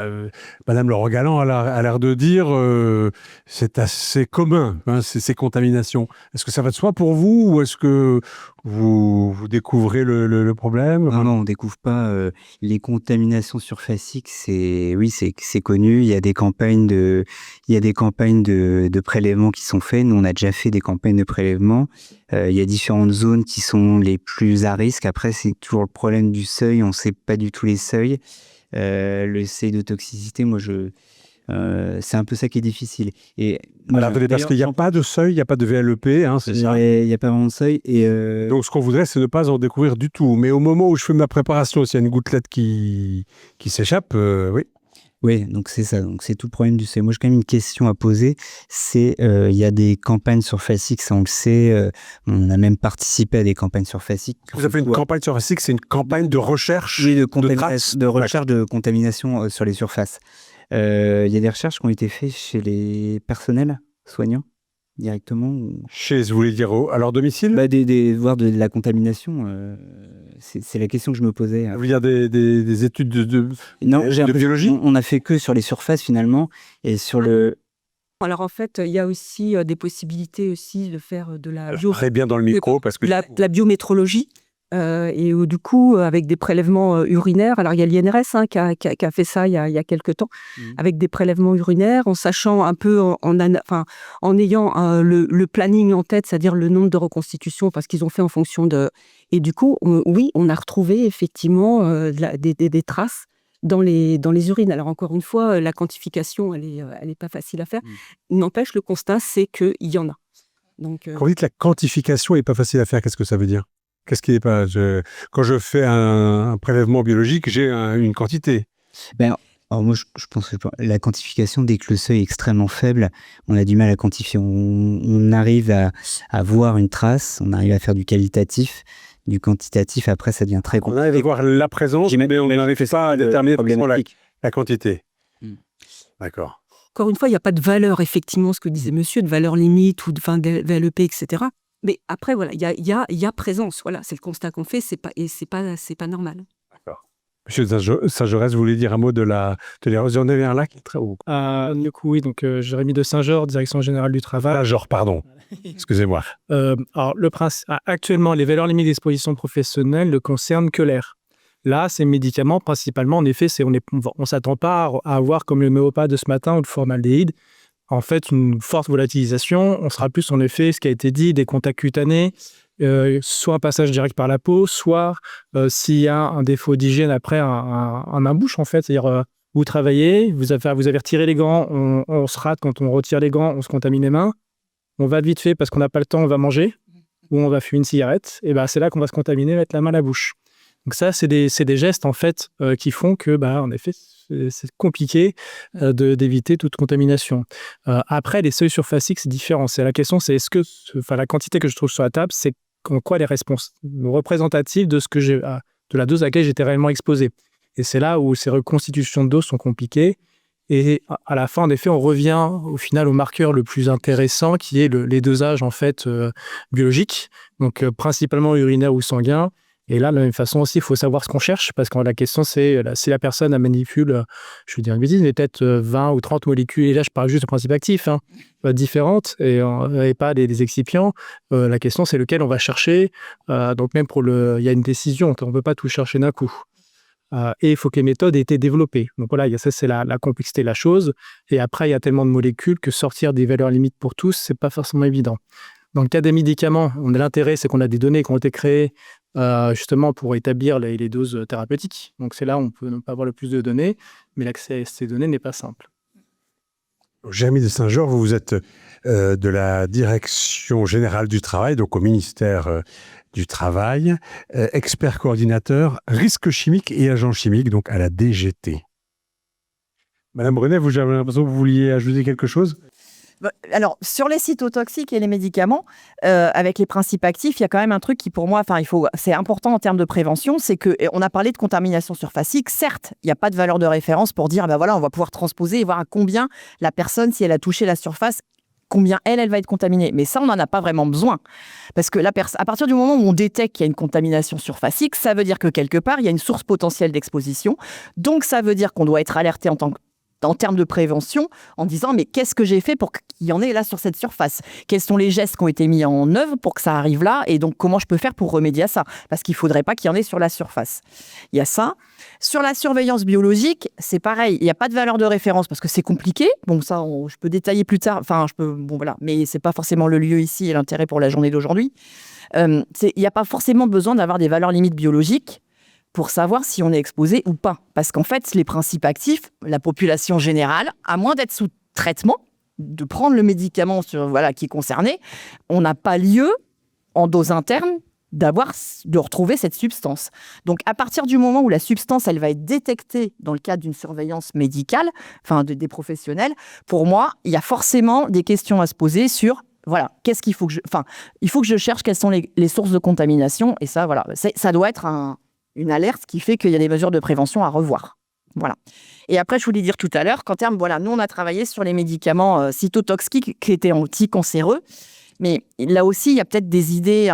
Madame Laurent Galland a l'air de dire c'est assez commun, ces contaminations. Est-ce que ça va de soi pour vous, ou est-ce que vous découvrez le problème? Non, on ne découvre pas les contaminations surfaciques. C'est connu. Il y a des campagnes de prélèvements qui sont faites. Nous, on a déjà fait des campagnes de prélèvement. Il y a différentes zones qui sont les plus à risque. Après, c'est toujours le problème du seuil. On ne sait pas du tout les seuils. Le seuil de toxicité, c'est un peu ça qui est difficile. Parce qu'il n'y a pas de seuil, il n'y a pas de VLEP, c'est ça. Il n'y a pas vraiment de seuil. Donc, ce qu'on voudrait, c'est ne pas en découvrir du tout. Mais au moment où je fais ma préparation, s'il y a une gouttelette qui s'échappe, oui. Oui, donc c'est ça. Donc c'est tout le problème du seuil. Moi, j'ai quand même une question à poser. Il y a des campagnes surfaciques, ça on le sait. On a même participé à des campagnes surfaciques. Vous appelez une campagne surfacique, c'est une campagne de recherche? Oui, de recherche de contamination sur les surfaces. Il y a des recherches qui ont été faites chez les personnels soignants directement. Vous voulez dire à leur domicile? Voir de la contamination. C'est la question que je me posais. Vous voulez dire des études de biologie? On a fait que sur les surfaces finalement, et sur le... Alors en fait, il y a aussi des possibilités aussi de faire de la très bien dans le micro, parce que la biométrologie. Et du coup, avec des prélèvements urinaires, alors il y a l'INRS qui a fait ça il y a quelques temps, avec des prélèvements urinaires, en sachant un peu, en ayant le planning en tête, c'est-à-dire le nombre de reconstitutions, parce qu'ils ont fait en fonction de... Et du coup, on a retrouvé effectivement des traces dans les urines. Alors encore une fois, la quantification, elle est pas facile à faire. N'empêche, le constat, c'est qu'il y en a. Donc, quand vous dites la quantification n'est pas facile à faire, qu'est-ce que ça veut dire? Qu'est-ce qui n'est pas... Quand je fais un prélèvement biologique, j'ai une quantité. Alors moi, je pense que la quantification, dès que le seuil est extrêmement faible, on a du mal à quantifier. On arrive à voir une trace, on arrive à faire du qualitatif, du quantitatif. Après, ça devient très On compliqué. arrive à voir la présence, mais on n'arrive pas à déterminer problématique. la quantité. Mm. D'accord. Encore une fois, il n'y a pas de valeur, effectivement, ce que disait monsieur, de valeur limite ou de VLEP, etc. Mais après, voilà, il y a présence. Voilà, c'est le constat qu'on fait, c'est pas normal. Monsieur Saint-Jaurès, vous voulez dire un mot de l'érosion des vers là qui est très haut. Du coup, oui, donc Jérémy de Saint-Georges, Direction Générale du Travail. Saint-Georges, pardon. Excusez-moi. Alors, actuellement, les valeurs limites d'exposition professionnelle ne concernent que l'air. Là, ces médicaments, principalement, en effet, on ne s'attend pas à avoir, comme le méopathe de ce matin ou le formaldéhyde, en fait, une forte volatilisation. On sera plus, en effet, ce qui a été dit, des contacts cutanés, soit un passage direct par la peau, soit s'il y a un défaut d'hygiène après un main-bouche, en fait. C'est-à-dire, vous travaillez, vous avez retiré les gants, on se rate quand on retire les gants, on se contamine les mains. On va vite fait parce qu'on n'a pas le temps, on va manger, ou on va fumer une cigarette. Et ben, c'est là qu'on va se contaminer, mettre la main à la bouche. Donc ça, c'est des gestes, en fait, qui font que, en effet, c'est compliqué d'éviter toute contamination. Après, les seuils surfaciques, c'est différent. La question, c'est la quantité que je trouve sur la table, c'est en quoi les réponses représentatives de de la dose à laquelle j'étais réellement exposé. Et c'est là où ces reconstitutions de doses sont compliquées. Et à la fin, en effet, on revient au final au marqueur le plus intéressant, qui est les dosages, en fait, biologiques, donc principalement urinaires ou sanguins. Et là, de la même façon aussi, il faut savoir ce qu'on cherche, parce que la question, c'est si la personne manipule, je vais dire une bêtise, mais peut-être 20 ou 30 molécules, et là, je parle juste de principes actifs, différentes, et pas des excipients. La question, c'est lequel on va chercher. Donc même il y a une décision, on ne peut pas tout chercher d'un coup. Et il faut que les méthodes aient été développées. Donc voilà, ça, c'est la complexité de la chose. Et après, il y a tellement de molécules que sortir des valeurs limites pour tous, ce n'est pas forcément évident. Dans le cas des médicaments, l'intérêt, c'est qu'on a des données qui ont été créées justement pour établir les doses thérapeutiques. Donc c'est là où on peut ne pas avoir le plus de données, mais l'accès à ces données n'est pas simple. Jérémy de Saint-Georges, vous êtes de la Direction Générale du Travail, donc au ministère du Travail, expert coordinateur, risques chimiques et agents chimiques, donc à la DGT. Madame Brunet, j'avais l'impression que vous vouliez ajouter quelque chose ? Alors, sur les cytotoxiques et les médicaments, avec les principes actifs, il y a quand même un truc qui, pour moi, c'est important en termes de prévention, c'est qu'on a parlé de contamination surfacique. Certes, il n'y a pas de valeur de référence pour dire, on va pouvoir transposer et voir à combien la personne, si elle a touché la surface, combien elle va être contaminée. Mais ça, on n'en a pas vraiment besoin. Parce que à partir du moment où on détecte qu'il y a une contamination surfacique, ça veut dire que quelque part, il y a une source potentielle d'exposition. Donc, ça veut dire qu'on doit être alerté en termes de prévention, en disant mais qu'est-ce que j'ai fait pour qu'il y en ait là sur cette surface ? Quels sont les gestes qui ont été mis en œuvre pour que ça arrive là ? Et donc comment je peux faire pour remédier à ça ? Parce qu'il ne faudrait pas qu'il y en ait sur la surface. Il y a ça. Sur la surveillance biologique, c'est pareil. Il n'y a pas de valeur de référence parce que c'est compliqué. Bon, ça, je peux détailler plus tard. Mais ce n'est pas forcément le lieu ici et l'intérêt pour la journée d'aujourd'hui. Il n'y a pas forcément besoin d'avoir des valeurs limites biologiques pour savoir si on est exposé ou pas. Parce qu'en fait, les principes actifs, la population générale, à moins d'être sous traitement, de prendre le médicament qui est concerné, on n'a pas lieu, en dose interne, de retrouver cette substance. Donc, à partir du moment où la substance, elle va être détectée dans le cadre d'une surveillance médicale, des professionnels, pour moi, il y a forcément des questions à se poser sur qu'est-ce qu'il faut que il faut que je cherche quelles sont les sources de contamination. Et ça, ça doit être une alerte qui fait qu'il y a des mesures de prévention à revoir. Voilà. Et après, je voulais dire tout à l'heure qu'en termes, nous, on a travaillé sur les médicaments cytotoxiques qui étaient anticancéreux. Mais là aussi, il y a peut-être des idées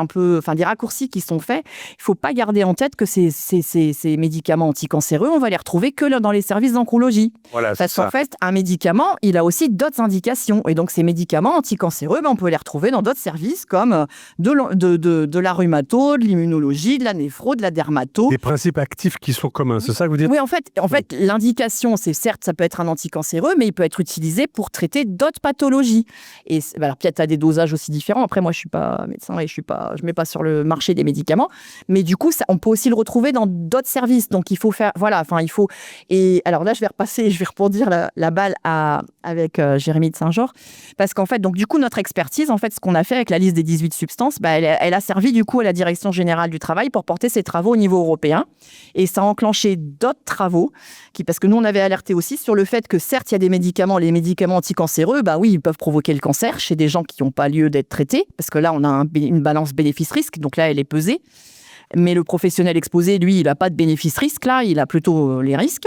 des raccourcis qui sont faits. Il ne faut pas garder en tête que ces médicaments anticancéreux, on va les retrouver que dans les services d'oncologie. Voilà, parce qu'en fait, un médicament, il a aussi d'autres indications. Et donc, ces médicaments anticancéreux, on peut les retrouver dans d'autres services comme de la rhumato, de l'immunologie, de la néphro, de la dermato. Des principes actifs qui sont communs, c'est ça que vous dites ? Oui, en fait, l'indication, c'est certes, ça peut être un anticancéreux, mais il peut être utilisé pour traiter d'autres pathologies. Et peut-être à des dosages aussi différent. Après, moi, je suis pas médecin et je mets pas sur le marché des médicaments. Mais du coup, on peut aussi le retrouver dans d'autres services. Donc, il faut faire, voilà, enfin, il faut. Et alors là, je vais rebondir la balle avec Jérémy de Saint-Georges, parce qu'en fait, donc du coup, notre expertise, en fait, ce qu'on a fait avec la liste des 18 substances, elle a servi du coup à la Direction générale du travail pour porter ses travaux au niveau européen. Et ça a enclenché d'autres travaux, parce que nous, on avait alerté aussi sur le fait que certes, il y a des médicaments, les médicaments anticancéreux, oui, ils peuvent provoquer le cancer chez des gens qui n'ont pas lieu d'être traités, parce que là, on a une balance bénéfice-risque, donc là, elle est pesée. Mais le professionnel exposé, lui, il n'a pas de bénéfice-risque, là, il a plutôt les risques.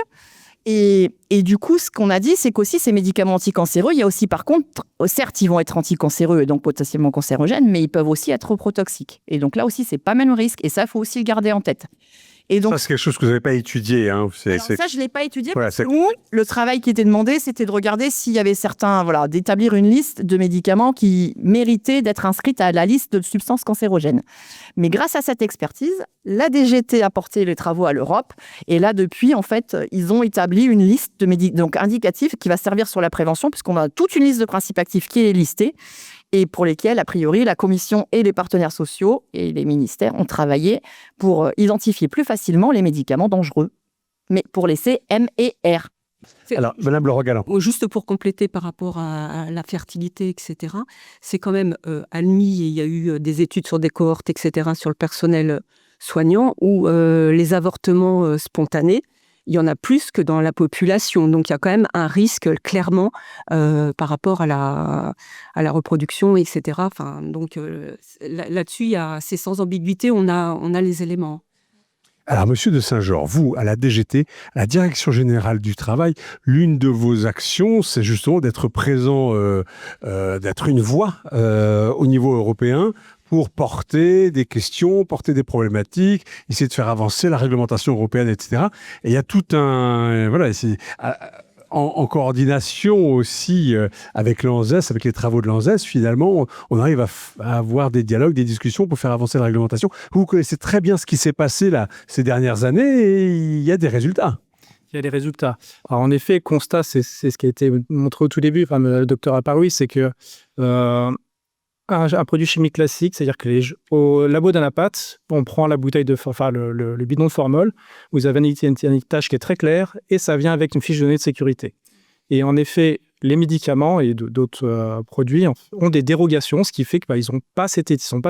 Et du coup, ce qu'on a dit, c'est qu'aussi ces médicaments anticancéreux, il y a aussi par contre, certes, ils vont être anticancéreux et donc potentiellement cancérogènes, mais ils peuvent aussi être protoxiques. Et donc là aussi, c'est pas même risque et ça, il faut aussi le garder en tête. Et donc, ça, c'est quelque chose que vous n'avez pas étudié. Hein. ça, je ne l'ai pas étudié. Voilà, parce que le travail qui était demandé, c'était de regarder s'il y avait d'établir une liste de médicaments qui méritaient d'être inscrits à la liste de substances cancérogènes. Mais grâce à cette expertise, la DGT a porté les travaux à l'Europe. Et là, depuis, en fait, ils ont établi une liste donc indicative qui va servir sur la prévention, puisqu'on a toute une liste de principes actifs qui est listée, et pour lesquels, a priori, la Commission et les partenaires sociaux et les ministères ont travaillé pour identifier plus facilement les médicaments dangereux, mais pour les C, M et R. Alors, Madame Le Rogalin. Juste pour compléter par rapport à la fertilité, etc., c'est quand même admis, et il y a eu des études sur des cohortes, etc., sur le personnel soignant, où les avortements spontanés, il y en a plus que dans la population. Donc, il y a quand même un risque, clairement, par rapport à la reproduction, etc. Enfin, donc, là-dessus, c'est sans ambiguïté, on a les éléments. Alors, Monsieur de Saint-Georges, vous, à la DGT, à la Direction générale du travail, l'une de vos actions, c'est justement d'être présent, d'être une voix au niveau européen pour porter des questions, porter des problématiques, essayer de faire avancer la réglementation européenne, etc. Et il y a tout un... Voilà, en coordination aussi avec l'ANSES, avec les travaux de l'ANSES, finalement, on arrive à avoir des dialogues, des discussions pour faire avancer la réglementation. Vous connaissez très bien ce qui s'est passé là ces dernières années et il y a des résultats. Il y a des résultats. Alors, en effet, constat, c'est ce qui a été montré au tout début, enfin, le docteur Aparoui, c'est que un produit chimique classique, c'est-à-dire que au labo d'Anapat, on prend la bouteille le bidon de formol, vous avez un étiquetage qui est très clair et ça vient avec une fiche de données de sécurité. Et en effet, les médicaments et d'autres produits ont des dérogations, ce qui fait qu'ils n'ont pas ce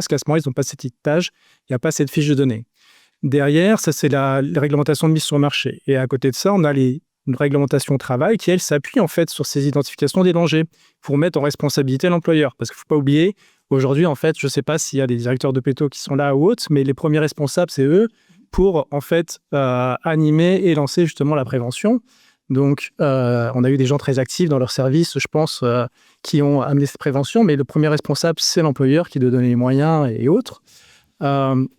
classement, ils n'ont pas cet étiquetage, il n'y a pas cette fiche de données. Derrière, ça c'est la réglementation de mise sur le marché. Et à côté de ça, on a une réglementation au travail qui, elle, s'appuie en fait sur ces identifications des dangers pour mettre en responsabilité l'employeur. Parce qu'il ne faut pas oublier, aujourd'hui, en fait, je ne sais pas s'il y a des directeurs de péto qui sont là ou autres, mais les premiers responsables, c'est eux pour, en fait, animer et lancer justement la prévention. Donc, on a eu des gens très actifs dans leur service, je pense, qui ont amené cette prévention, mais le premier responsable, c'est l'employeur qui doit donner les moyens et autres.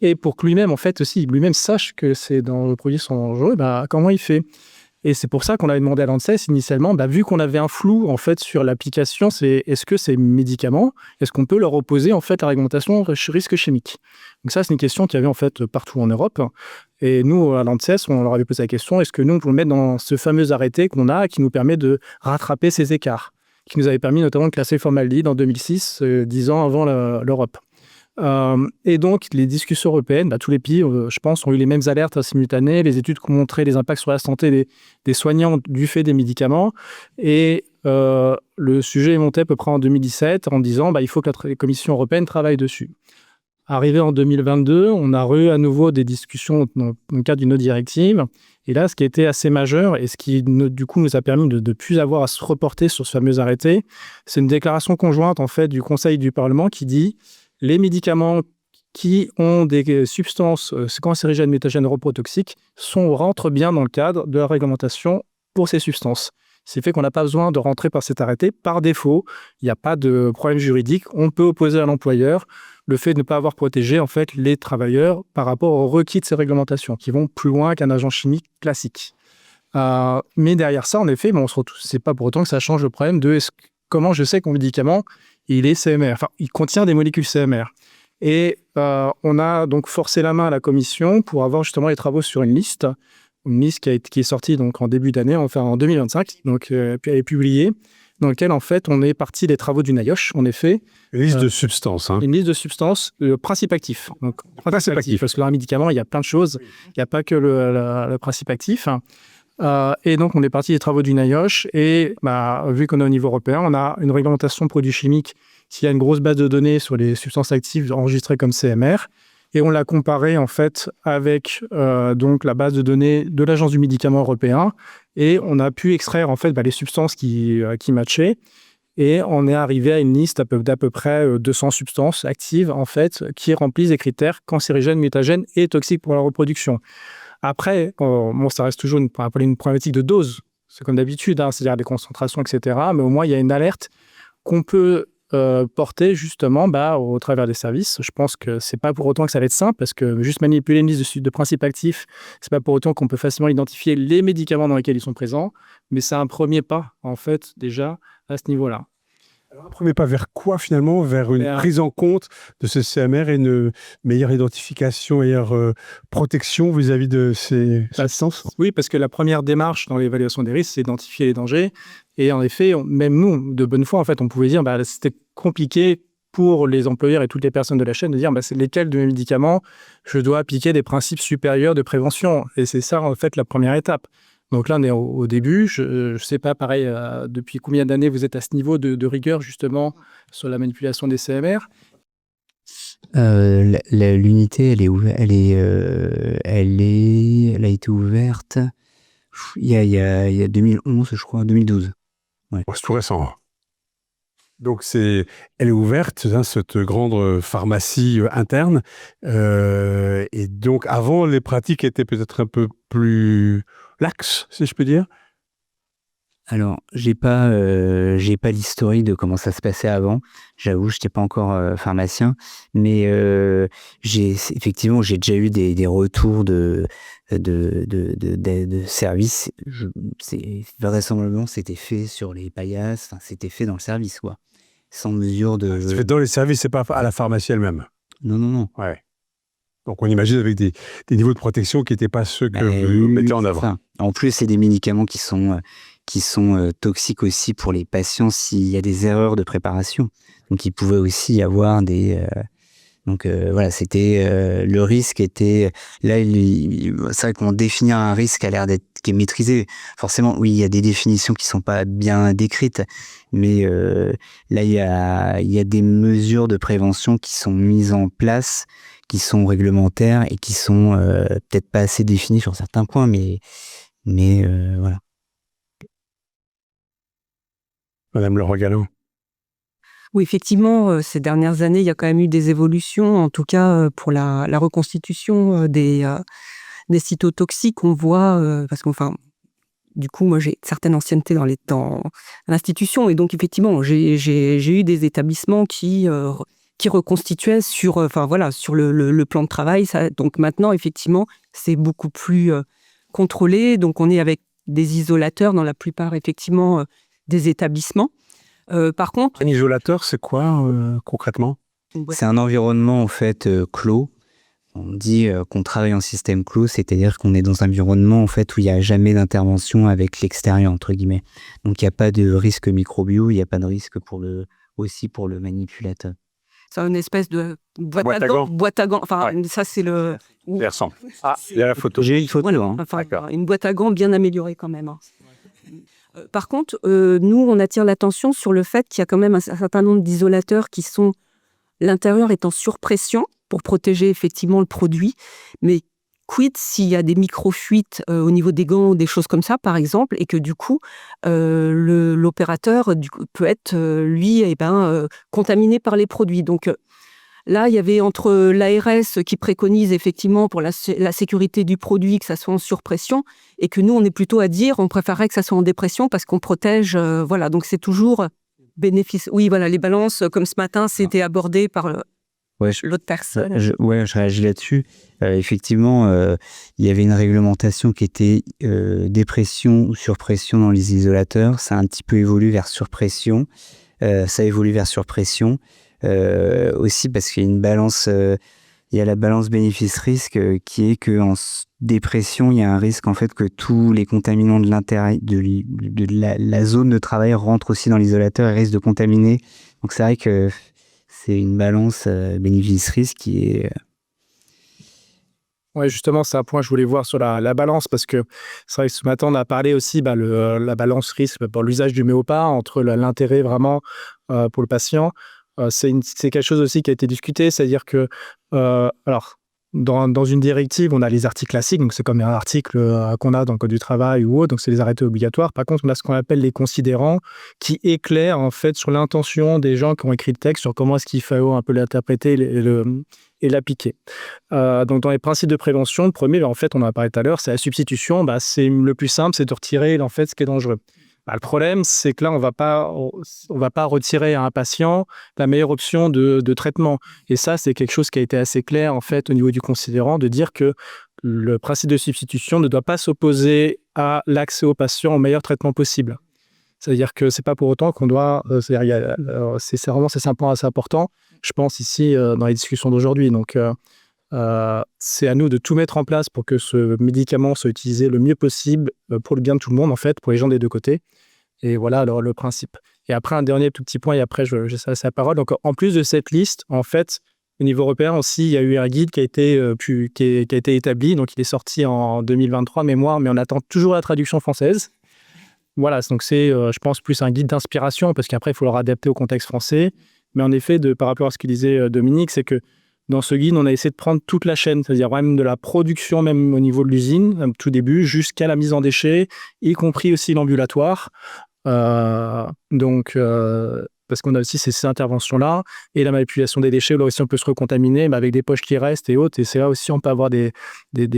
Et pour que lui-même, en fait, aussi, lui-même sache que les produits sont dangereux, comment il fait ? Et c'est pour ça qu'on avait demandé à l'ANSES initialement, vu qu'on avait un flou en fait sur l'application, est-ce que ces médicaments, est-ce qu'on peut leur opposer en fait la réglementation risque chimique ? Donc ça, c'est une question qu'il y avait en fait partout en Europe. Et nous, à l'ANSES, on leur avait posé la question, est-ce que nous, on peut le mettre dans ce fameux arrêté qu'on a, qui nous permet de rattraper ces écarts, qui nous avait permis notamment de classer le formaldéhyde en 2006, 10 ans avant l'Europe. Et donc, les discussions européennes, tous les pays, je pense, ont eu les mêmes alertes simultanées, les études qui ont montré les impacts sur la santé des soignants du fait des médicaments. Et le sujet est monté à peu près en 2017 en disant il faut que la Commission européenne travaille dessus. Arrivé en 2022, on a eu à nouveau des discussions dans le cadre d'une autre directive. Et là, ce qui a été assez majeur et ce qui, du coup, nous a permis de ne plus avoir à se reporter sur ce fameux arrêté, c'est une déclaration conjointe en fait, du Conseil et du Parlement qui dit les médicaments qui ont des substances cancérigènes, mutagènes, reprotoxiques rentrent bien dans le cadre de la réglementation pour ces substances. C'est fait qu'on n'a pas besoin de rentrer par cet arrêté. Par défaut, il n'y a pas de problème juridique. On peut opposer à l'employeur le fait de ne pas avoir protégé en fait, les travailleurs par rapport aux requis de ces réglementations qui vont plus loin qu'un agent chimique classique. Mais derrière ça, en effet, c'est pas pour autant que ça change le problème de comment je sais que mon médicament il est CMR, il contient des molécules CMR. Et on a donc forcé la main à la Commission pour avoir justement les travaux sur une liste qui est sortie donc en début d'année, en 2025, donc puis elle est publiée, dans lequel, en fait, on est parti des travaux du NIOSH, en effet. Liste de substances. Hein. Une liste de substances, le principe actif. Donc, Principe actif. parce que dans un médicament, il y a plein de choses. Il n'y a pas que le principe actif. Et donc, on est parti des travaux du NIOSH. Et vu qu'on est au niveau européen, on a une réglementation de produits chimiques qui a une grosse base de données sur les substances actives enregistrées comme CMR. Et on l'a comparé, en fait, avec donc la base de données de l'Agence du médicament européen. Et on a pu extraire, en fait, les substances qui matchaient. Et on est arrivé à une liste d'à peu près 200 substances actives, en fait, qui remplissent des critères cancérigènes, mutagènes et toxiques pour la reproduction. Après, ça reste toujours une problématique de dose. C'est comme d'habitude, hein, c'est-à-dire des concentrations, etc. Mais au moins, il y a une alerte qu'on peut porter justement au travers des services. Je pense que c'est pas pour autant que ça va être simple, parce que juste manipuler une liste de principes actifs, c'est pas pour autant qu'on peut facilement identifier les médicaments dans lesquels ils sont présents, mais c'est un premier pas, en fait, déjà, à ce niveau-là. Alors, un premier pas vers quoi finalement? Vers une prise en compte de ce CMR et une meilleure identification, meilleure protection vis-à-vis de ces substances? Oui, parce que la première démarche dans l'évaluation des risques, c'est d'identifier les dangers. Et en effet, même nous, de bonne foi, en fait, on pouvait dire c'était compliqué pour les employeurs et toutes les personnes de la chaîne de dire c'est lesquels de mes médicaments je dois appliquer des principes supérieurs de prévention. Et c'est ça, en fait, la première étape. Donc là, on est au début. Je ne sais pas, pareil, depuis combien d'années vous êtes à ce niveau de rigueur, justement, sur la manipulation des CMR? L'unité, elle a été ouverte il y a 2011, je crois, 2012. Ouais. C'est tout récent. Donc, elle est ouverte, hein, cette grande pharmacie interne. Et donc, avant, les pratiques étaient peut-être un peu plus laxes, si je peux dire. Alors, j'ai pas l'historique de comment ça se passait avant. J'avoue, je n'étais pas encore pharmacien, mais effectivement, j'ai déjà eu des retours de services. Vraisemblablement, c'était fait sur les paillasses, c'était fait dans le service, quoi. Sans mesure de... C'est fait dans les services, c'est pas à la pharmacie elle-même. Non. Ouais. Donc, on imagine avec des niveaux de protection qui n'étaient pas ceux que vous mettez en avant. En plus, c'est des médicaments qui sont toxiques aussi pour les patients s'il y a des erreurs de préparation. Donc, il pouvait aussi y avoir des... voilà, c'était... le risque était... Là, c'est vrai qu'on définit un risque a l'air qui est maîtrisé. Forcément, oui, il y a des définitions qui sont pas bien décrites, mais là, il y a des mesures de prévention qui sont mises en place, qui sont réglementaires et qui sont peut-être pas assez définies sur certains points, mais voilà. Madame Leroy-Galland. Oui, effectivement, ces dernières années, il y a quand même eu des évolutions, en tout cas pour la reconstitution des cytotoxiques. On voit, parce qu'enfin, du coup, moi, j'ai une certaine ancienneté dans l'institution, et donc effectivement, j'ai eu des établissements qui reconstituaient sur le plan de travail. Donc maintenant, effectivement, c'est beaucoup plus contrôlé. Donc on est avec des isolateurs dans la plupart, effectivement, des établissements. Par contre, un isolateur, c'est quoi concrètement? C'est un environnement en fait clos. On dit qu'on travaille en système clos, c'est-à-dire qu'on est dans un environnement en fait où il n'y a jamais d'intervention avec l'extérieur entre guillemets. Donc il n'y a pas de risque microbio, il n'y a pas de risque pour le manipulateur. C'est une espèce de boîte à gants. Boîte à gants. Enfin, ouais. Ça c'est le. Il ressemble. Ah, il y a la photo. J'ai une photo. Enfin, une boîte à gants bien améliorée quand même. Par contre, nous, on attire l'attention sur le fait qu'il y a quand même un certain nombre d'isolateurs qui sont, l'intérieur est en surpression pour protéger effectivement le produit. Mais quid s'il y a des micro-fuites au niveau des gants ou des choses comme ça, par exemple, et que du coup, l'opérateur peut être, lui, contaminé par les produits. Donc, là, il y avait entre l'ARS qui préconise effectivement pour la sécurité du produit que ça soit en surpression, et que nous, on est plutôt à dire, on préférerait que ça soit en dépression parce qu'on protège, voilà. Donc, c'est toujours bénéfice. Oui, voilà, les balances, comme ce matin, c'était abordé par l'autre personne. Je réagis là-dessus. Effectivement, il y avait une réglementation qui était dépression ou surpression dans les isolateurs. Ça a un petit peu évolué vers surpression. Ça évolue vers surpression. Aussi parce qu'il y a une balance il y a la balance bénéfice-risque qui est que en dépression, il y a un risque en fait que tous les contaminants de l'intérieur de la zone de travail rentrent aussi dans l'isolateur et risquent de contaminer. Donc c'est vrai que c'est une balance bénéfice-risque qui est... Ouais, justement, c'est un point que je voulais voir sur la balance, parce que c'est vrai que ce matin, on a parlé aussi la balance risque pour l'usage du Méopa, entre l'intérêt vraiment pour le patient. C'est quelque chose aussi qui a été discuté, c'est-à-dire que, alors, dans une directive, on a les articles classiques, donc c'est comme un article qu'on a dans le Code du travail ou autre, donc c'est les arrêtés obligatoires. Par contre, on a ce qu'on appelle les considérants qui éclairent en fait sur l'intention des gens qui ont écrit le texte, sur comment est-ce qu'il faut un peu l'interpréter et l'appliquer. Donc, dans les principes de prévention, le premier, en fait, on en a parlé tout à l'heure, c'est la substitution. C'est le plus simple, c'est de retirer en fait ce qui est dangereux. Le problème, c'est que là, on va pas retirer à un patient la meilleure option de traitement. Et ça, c'est quelque chose qui a été assez clair, en fait, au niveau du considérant, de dire que le principe de substitution ne doit pas s'opposer à l'accès au patient au meilleur traitement possible. C'est-à-dire que c'est pas pour autant qu'on doit... c'est un point assez important, je pense, ici, dans les discussions d'aujourd'hui. Donc, c'est à nous de tout mettre en place pour que ce médicament soit utilisé le mieux possible pour le bien de tout le monde, en fait, pour les gens des deux côtés. Et voilà alors le principe. Et après, un dernier tout petit point, et après, je laisse la parole. Donc, en plus de cette liste, en fait, au niveau européen aussi, il y a eu un guide qui a été établi. Donc, il est sorti en 2023, mémoire, mais on attend toujours la traduction française. Voilà, donc c'est, je pense, plus un guide d'inspiration, parce qu'après, il faut le adapter au contexte français. Mais en effet, par rapport à ce que disait Dominique, c'est que dans ce guide, on a essayé de prendre toute la chaîne, c'est-à-dire même de la production, même au niveau de l'usine, au tout début, jusqu'à la mise en déchets, y compris aussi l'ambulatoire. Parce qu'on a aussi ces interventions-là, et la manipulation des déchets, là aussi on peut se recontaminer, mais avec des poches qui restent et autres, et c'est là aussi on peut avoir des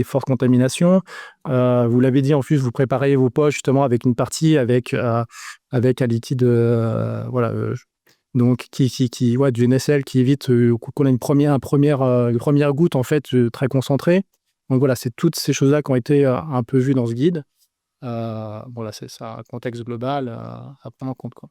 fortes contaminations. Vous l'avez dit, en plus, vous préparez vos poches justement avec une partie avec un liquide, donc du NSL qui évite qu'on ait une première goutte en fait très concentrée. Donc voilà, c'est toutes ces choses-là qui ont été un peu vues dans ce guide. C'est ça, un contexte global à prendre en compte, quoi.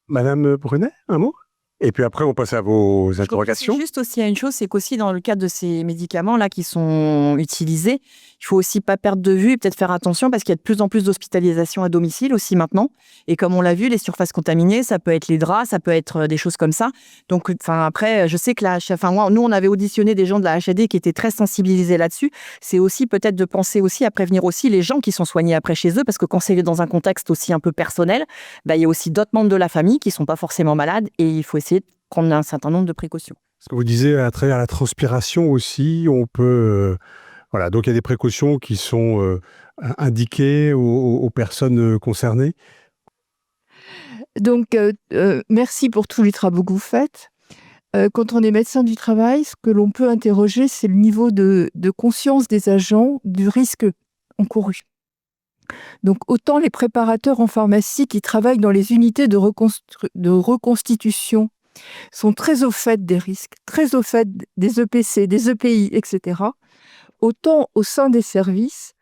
Madame Brunet, un mot? Et puis après, on passe à vos interrogations. Juste aussi à une chose, c'est qu'aussi dans le cadre de ces médicaments-là qui sont utilisés, il faut aussi pas perdre de vue et peut-être faire attention, parce qu'il y a de plus en plus d'hospitalisations à domicile aussi maintenant. Et comme on l'a vu, les surfaces contaminées, ça peut être les draps, ça peut être des choses comme ça. Donc, après, je sais que nous, on avait auditionné des gens de la HAD qui étaient très sensibilisés là-dessus. C'est aussi peut-être de penser aussi à prévenir aussi les gens qui sont soignés après chez eux, parce que quand c'est dans un contexte aussi un peu personnel, il y a aussi d'autres membres de la famille qui sont pas forcément malades, et il faut essayer de prendre un certain nombre de précautions. Ce que vous disiez, à travers la transpiration aussi, on peut... voilà, donc il y a des précautions qui sont indiquées aux personnes concernées. Donc, merci pour tous les travaux que vous faites. Quand on est médecin du travail, ce que l'on peut interroger, c'est le niveau de conscience des agents du risque encouru. Donc, autant les préparateurs en pharmacie qui travaillent dans les unités de reconstitution sont très au fait des risques, très au fait des EPC, des EPI, etc. Autant au sein des services,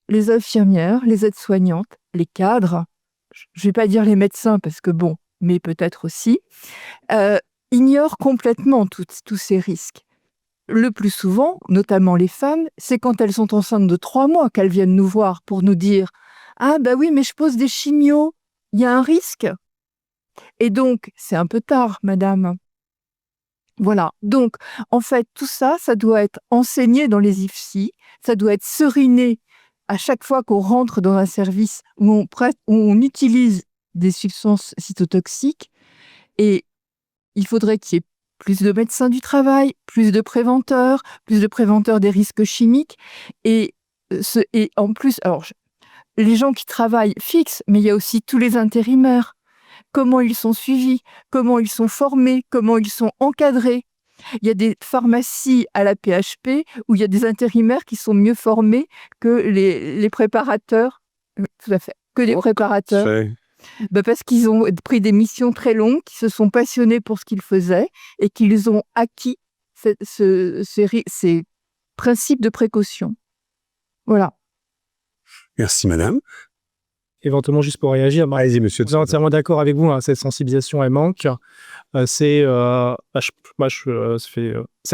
les infirmières, les aides-soignantes, les cadres, je ne vais pas dire les médecins parce que bon, mais peut-être aussi, ignorent complètement tous ces risques. Le plus souvent, notamment les femmes, c'est quand elles sont enceintes de 3 mois qu'elles viennent nous voir pour nous dire « Ah bah oui, mais je pose des chimios, il y a un risque ». Et donc, c'est un peu tard, madame. Voilà. Donc, en fait, tout ça, ça doit être enseigné dans les IFSI, ça doit être seriné à chaque fois qu'on rentre dans un service où on utilise des substances cytotoxiques. Et il faudrait qu'il y ait plus de médecins du travail, plus de préventeurs des risques chimiques. Et en plus, alors, les gens qui travaillent fixent, mais il y a aussi tous les intérimaires. Comment ils sont suivis, comment ils sont formés, comment ils sont encadrés. Il y a des pharmacies à la PHP où il y a des intérimaires qui sont mieux formés que les préparateurs. Tout à fait. Que les préparateurs. Parce qu'ils ont pris des missions très longues, qui se sont passionnés pour ce qu'ils faisaient et qu'ils ont acquis ces principes de précaution. Voilà. Merci, madame. éventuellement juste pour réagir. Allez-y, monsieur. Je suis entièrement d'accord avec vous, hein, cette sensibilisation, elle manque. C'est à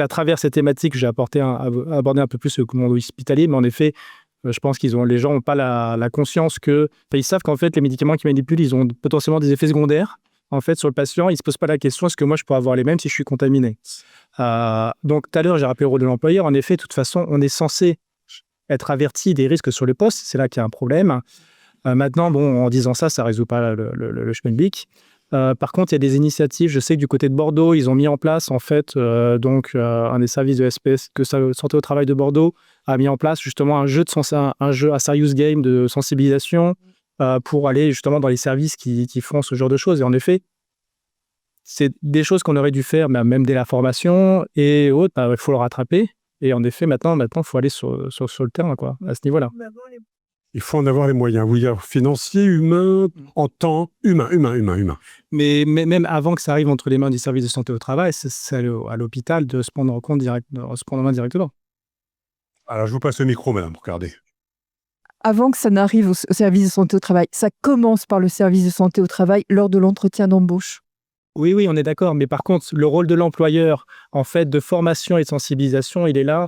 travers ces thématiques que j'ai abordé un peu plus le monde hospitalier, mais en effet, je pense les gens n'ont pas la conscience ils savent qu'en fait, les médicaments qu'ils manipulent, ils ont potentiellement des effets secondaires. En fait, sur le patient, ils ne se posent pas la question, est-ce que moi, je peux avoir les mêmes si je suis contaminé? Donc, tout à l'heure, j'ai rappelé le rôle de l'employeur. En effet, de toute façon, on est censé être averti des risques sur le poste. C'est là qu'il y a un problème. Maintenant, en disant ça ne résout pas le schmilblick. Par contre, il y a des initiatives. Je sais que du côté de Bordeaux, ils ont mis en place, en fait, un des services de SPS, que Santé au Travail de Bordeaux a mis en place justement un jeu à serious game de sensibilisation pour aller justement dans les services qui font ce genre de choses. Et en effet, c'est des choses qu'on aurait dû faire, même dès la formation et autres, il faut le rattraper. Et en effet, maintenant, il faut aller sur le terrain, quoi, à ce niveau-là. Il faut en avoir les moyens, oui, financiers, humains, en temps, humain. Mais même avant que ça arrive entre les mains du service de santé au travail, c'est à l'hôpital de se prendre en main directement. Alors, je vous passe le micro, madame, regardez. Avant que ça n'arrive au service de santé au travail, ça commence par le service de santé au travail lors de l'entretien d'embauche. Oui, on est d'accord. Mais par contre, le rôle de l'employeur, en fait, de formation et de sensibilisation, il est là.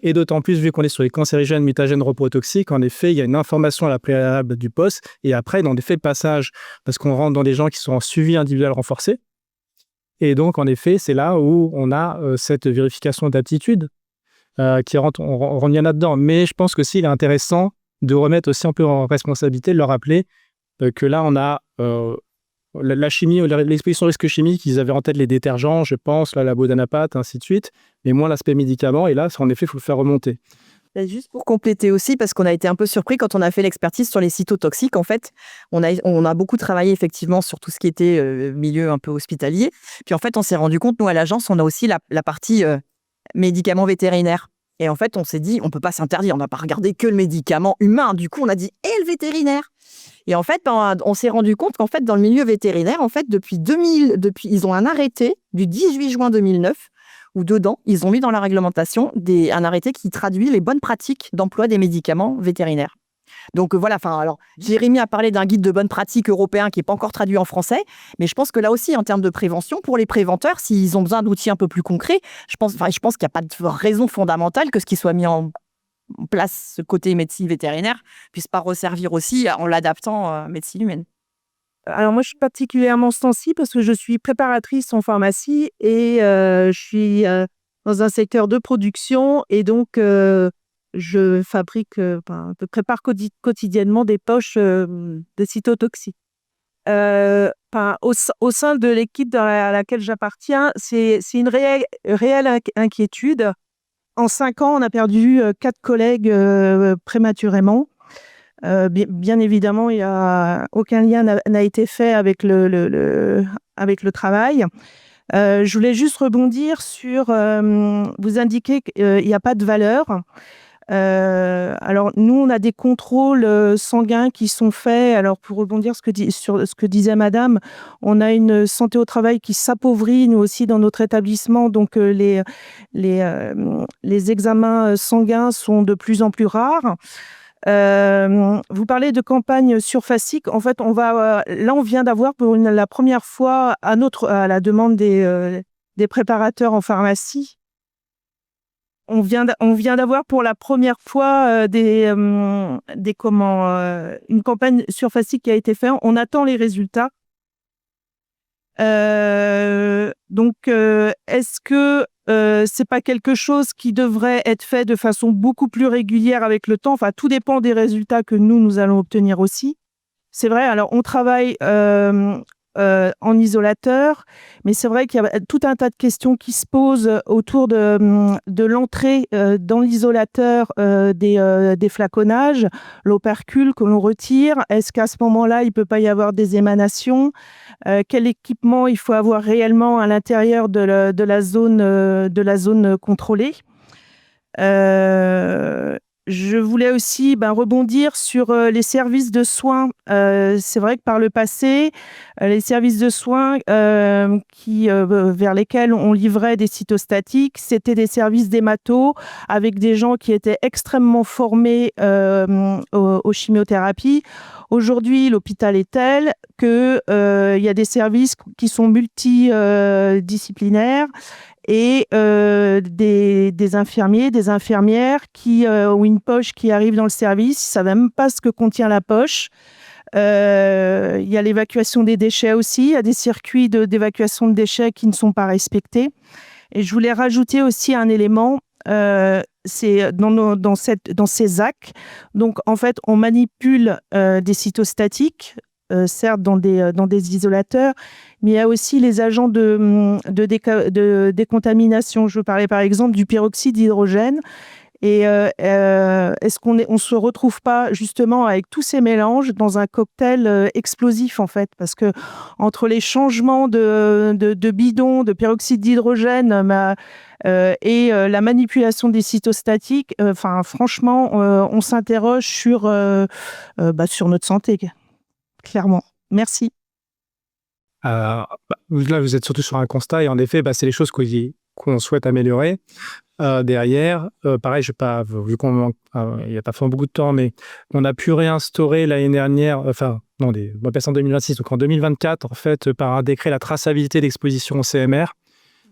Et d'autant plus, vu qu'on est sur les cancérigènes, mutagènes, reprotoxiques, en effet, il y a une information à la préalable du poste. Et après, dans des faits de passage, parce qu'on rentre dans des gens qui sont en suivi individuel renforcé. Et donc, en effet, c'est là où on a cette vérification d'aptitude qui rentre, on revient là-dedans. Mais je pense que il est intéressant de remettre aussi un peu en responsabilité, de leur rappeler que là, on a la chimie, l'exposition au risque chimique, ils avaient en tête les détergents, je pense, la bodanapate, ainsi de suite, mais moins l'aspect médicament. Et là, en effet, il faut le faire remonter. Juste pour compléter aussi, parce qu'on a été un peu surpris quand on a fait l'expertise sur les cytotoxiques. En fait, on a beaucoup travaillé effectivement sur tout ce qui était milieu un peu hospitalier. Puis en fait, on s'est rendu compte, nous, à l'agence, on a aussi la partie médicaments vétérinaires. Et en fait, on s'est dit, on ne peut pas s'interdire. On n'a pas regardé que le médicament humain. Du coup, on a dit, et le vétérinaire. Et en fait, on s'est rendu compte qu'en fait, dans le milieu vétérinaire, en fait, depuis ils ont un arrêté du 18 juin 2009 où dedans, ils ont mis dans la réglementation un arrêté qui traduit les bonnes pratiques d'emploi des médicaments vétérinaires. Donc voilà, alors Jérémy a parlé d'un guide de bonnes pratiques européen qui n'est pas encore traduit en français, mais je pense que là aussi, en termes de prévention, pour les préventeurs, s'ils ont besoin d'outils un peu plus concrets, je pense qu'il n'y a pas de raison fondamentale que ce qui soit mis en place, ce côté médecine vétérinaire, puisse pas resservir aussi en l'adaptant à médecine humaine. Alors moi, je suis particulièrement sensible parce que je suis préparatrice en pharmacie et je suis dans un secteur de production et donc je fabrique, je prépare quotidiennement des poches de cytotoxiques. Au sein de l'équipe à laquelle j'appartiens, c'est une réelle inquiétude. En 5 ans, on a perdu 4 collègues prématurément. Bien évidemment, aucun lien n'a été fait avec le travail. Je voulais juste rebondir sur, vous indiquez qu'il n'y a pas de valeur. Alors, nous, on a des contrôles sanguins qui sont faits. Alors, pour rebondir sur ce que disait madame, on a une santé au travail qui s'appauvrit, nous aussi, dans notre établissement. Donc, les examens sanguins sont de plus en plus rares. Vous parlez de campagne surfacique. En fait, on vient d'avoir pour la première fois à la demande des préparateurs en pharmacie, on vient d'avoir pour la première fois une campagne surfacique qui a été faite. On attend les résultats. Donc, est-ce que c'est pas quelque chose qui devrait être fait de façon beaucoup plus régulière avec le temps? Enfin, tout dépend des résultats que nous allons obtenir aussi. C'est vrai, alors on travaille en isolateur, mais c'est vrai qu'il y a tout un tas de questions qui se posent autour de l'entrée dans l'isolateur des flaconnages, l'opercule que l'on retire. Est-ce qu'à ce moment-là, il ne peut pas y avoir des émanations? Quel équipement il faut avoir réellement à l'intérieur de la zone contrôlée? je voulais aussi rebondir sur les services de soins. C'est vrai que par le passé, les services de soins vers lesquels on livrait des cytostatiques, c'était des services d'hémato avec des gens qui étaient extrêmement formés aux chimiothérapies. Aujourd'hui, l'hôpital est tel qu'il y a des services qui sont multidisciplinaires et des infirmiers, des infirmières qui ont une poche qui arrive dans le service, ils ne savent même pas ce que contient la poche. Il y a l'évacuation des déchets aussi, il y a des circuits d'évacuation de déchets qui ne sont pas respectés. Et je voulais rajouter aussi un élément, c'est dans ces AC. Donc en fait, on manipule des cytostatiques, certes dans des isolateurs, mais il y a aussi les agents de décontamination. Je parlais par exemple du peroxyde d'hydrogène. Et est-ce qu'on se retrouve pas justement avec tous ces mélanges dans un cocktail explosif en fait, parce que entre les changements de bidons, de peroxyde d'hydrogène et la manipulation des cytostatiques, franchement, on s'interroge sur notre santé, clairement. Merci. Là, vous êtes surtout sur un constat et en effet, c'est les choses qu'on souhaite améliorer. Derrière, pareil, vu qu'il n'y a pas forcément beaucoup de temps, mais on a pu réinstaurer l'année dernière, on passe en 2026, donc en 2024, en fait, par un décret, la traçabilité d'exposition au CMR.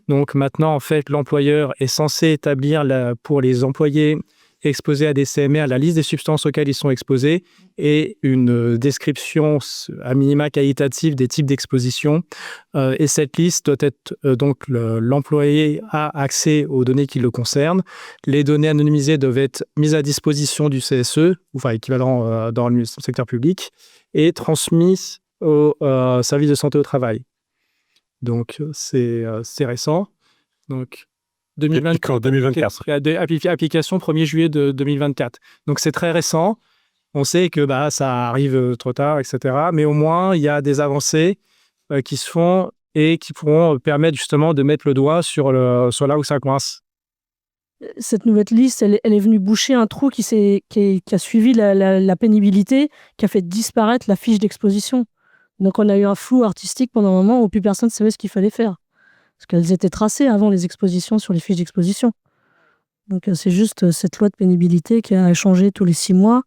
Donc maintenant, en fait, l'employeur est censé établir pour les employés exposés à des CMR la liste des substances auxquelles ils sont exposés et une description à minima qualitative des types d'exposition. Et cette liste doit être donc l'employé a accès aux données qui le concernent. Les données anonymisées doivent être mises à disposition du CSE, équivalent dans le secteur public, et transmises au service de santé au travail. Donc c'est récent. Donc 2024. Application 1er juillet de 2024. Donc, c'est très récent. On sait que ça arrive trop tard, etc. Mais au moins, il y a des avancées qui se font et qui pourront permettre justement de mettre le doigt sur là où ça coince. Cette nouvelle liste, elle est venue boucher un trou qui a suivi la pénibilité, qui a fait disparaître la fiche d'exposition. Donc, on a eu un flou artistique pendant un moment où plus personne ne savait ce qu'il fallait faire. Parce qu'elles étaient tracées avant les expositions sur les fiches d'exposition. Donc c'est juste cette loi de pénibilité qui a changé tous les 6 mois,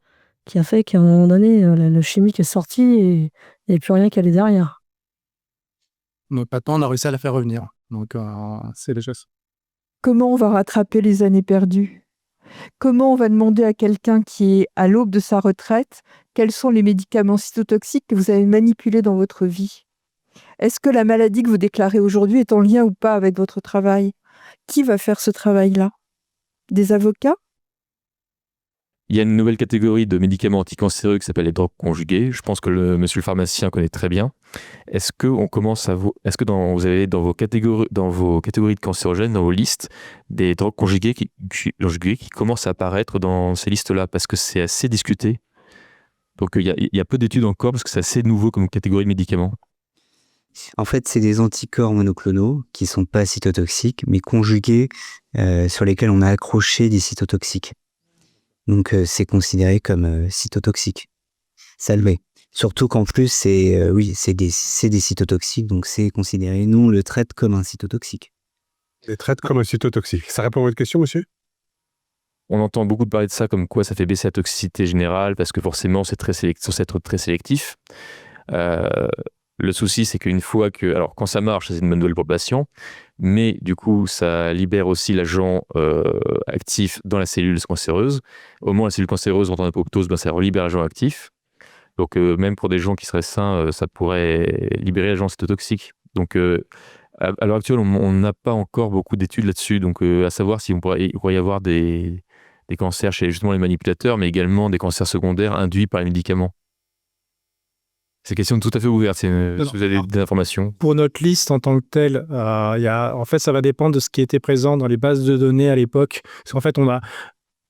qui a fait qu'à un moment donné, le chimique est sorti et il n'y avait plus rien qui allait derrière. Donc maintenant, on a réussi à la faire revenir. Donc c'est les choses. Comment on va rattraper les années perdues ? Comment on va demander à quelqu'un qui est à l'aube de sa retraite quels sont les médicaments cytotoxiques que vous avez manipulés dans votre vie ? Est-ce que la maladie que vous déclarez aujourd'hui est en lien ou pas avec votre travail ? Qui va faire ce travail-là ? Des avocats ? Il y a une nouvelle catégorie de médicaments anticancéreux qui s'appelle les drogues conjuguées. Je pense que monsieur le pharmacien connaît très bien. Est-ce que vous avez dans vos catégories de cancérogènes, dans vos listes, des drogues conjuguées qui commencent à apparaître dans ces listes-là ? Parce que c'est assez discuté. Donc il y a peu d'études encore parce que c'est assez nouveau comme catégorie de médicaments. En fait, c'est des anticorps monoclonaux qui ne sont pas cytotoxiques, mais conjugués sur lesquels on a accroché des cytotoxiques. Donc, c'est considéré comme cytotoxique. Ça le est. Surtout qu'en plus, c'est des cytotoxiques, donc c'est considéré, nous, on le traite comme un cytotoxique. On les traite comme un cytotoxique. Ça répond à votre question, monsieur ? On entend beaucoup parler de ça, comme quoi ça fait baisser la toxicité générale, parce que forcément, c'est censé être très sélectif. Le souci, c'est qu'une fois quand ça marche, c'est une bonne nouvelle pour le patient, mais du coup, ça libère aussi l'agent actif dans la cellule cancéreuse. Au moins, la cellule cancéreuse, en temps d'apoptose, ça relibère l'agent actif. Donc, même pour des gens qui seraient sains, ça pourrait libérer l'agent cytotoxique. Donc, à l'heure actuelle, on n'a pas encore beaucoup d'études là-dessus. Donc, à savoir s'il pourrait y avoir des cancers chez justement les manipulateurs, mais également des cancers secondaires induits par les médicaments. C'est une question tout à fait ouverte, si vous avez des informations. Pour notre liste en tant que telle, en fait, ça va dépendre de ce qui était présent dans les bases de données à l'époque. Parce qu'en fait, on a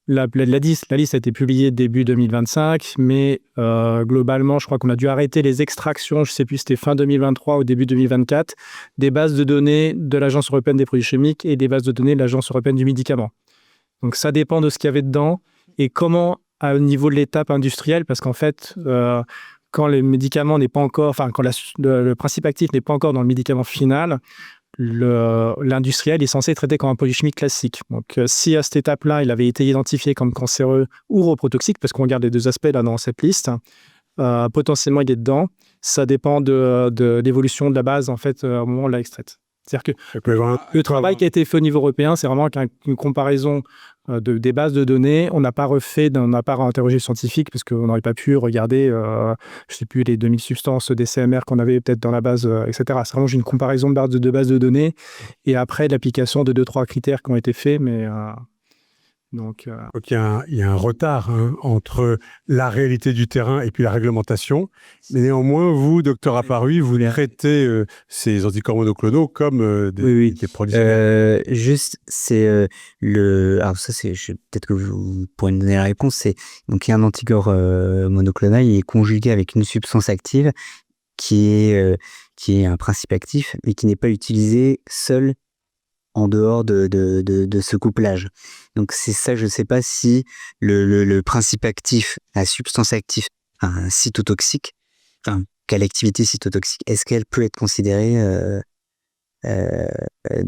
la liste a été publiée début 2025, mais globalement, je crois qu'on a dû arrêter les extractions, je ne sais plus, c'était fin 2023 ou début 2024, des bases de données de l'Agence européenne des produits chimiques et des bases de données de l'Agence européenne du médicament. Donc, ça dépend de ce qu'il y avait dedans. et comment, au niveau de l'étape industrielle, parce qu'en fait, quand le médicament n'est pas encore, enfin, quand le principe actif n'est pas encore dans le médicament final, l'industriel est censé traiter comme un produit chimique classique. Donc, si à cette étape-là, il avait été identifié comme cancéreux ou reprotoxique, parce qu'on regarde les deux aspects là dans cette liste, potentiellement il est dedans. Ça dépend de l'évolution de la base en fait au moment où on l'a extraite. C'est-à-dire que le travail qui a été fait au niveau européen, c'est vraiment une comparaison des bases de données. On n'a pas interrogé le scientifique parce qu'on n'aurait pas pu regarder, je ne sais plus, les 2000 substances des CMR qu'on avait peut-être dans la base, etc. C'est vraiment une comparaison de bases de données et après l'application de 2-3 critères qui ont été faits, mais... Donc, il y a un retard entre la réalité du terrain et puis la réglementation. Mais néanmoins, vous, docteur Apparuy, vous traitez ces anticorps monoclonaux comme des produits. Juste, c'est alors ça, peut-être que vous pourrez me donner la réponse. C'est donc il y a un anticorps monoclonal, il est conjugué avec une substance active qui est un principe actif, mais qui n'est pas utilisé seul en dehors de ce couplage. Donc c'est ça, je ne sais pas si le principe actif, la substance active, un cytotoxique, quelle activité cytotoxique, est-ce qu'elle peut être considérée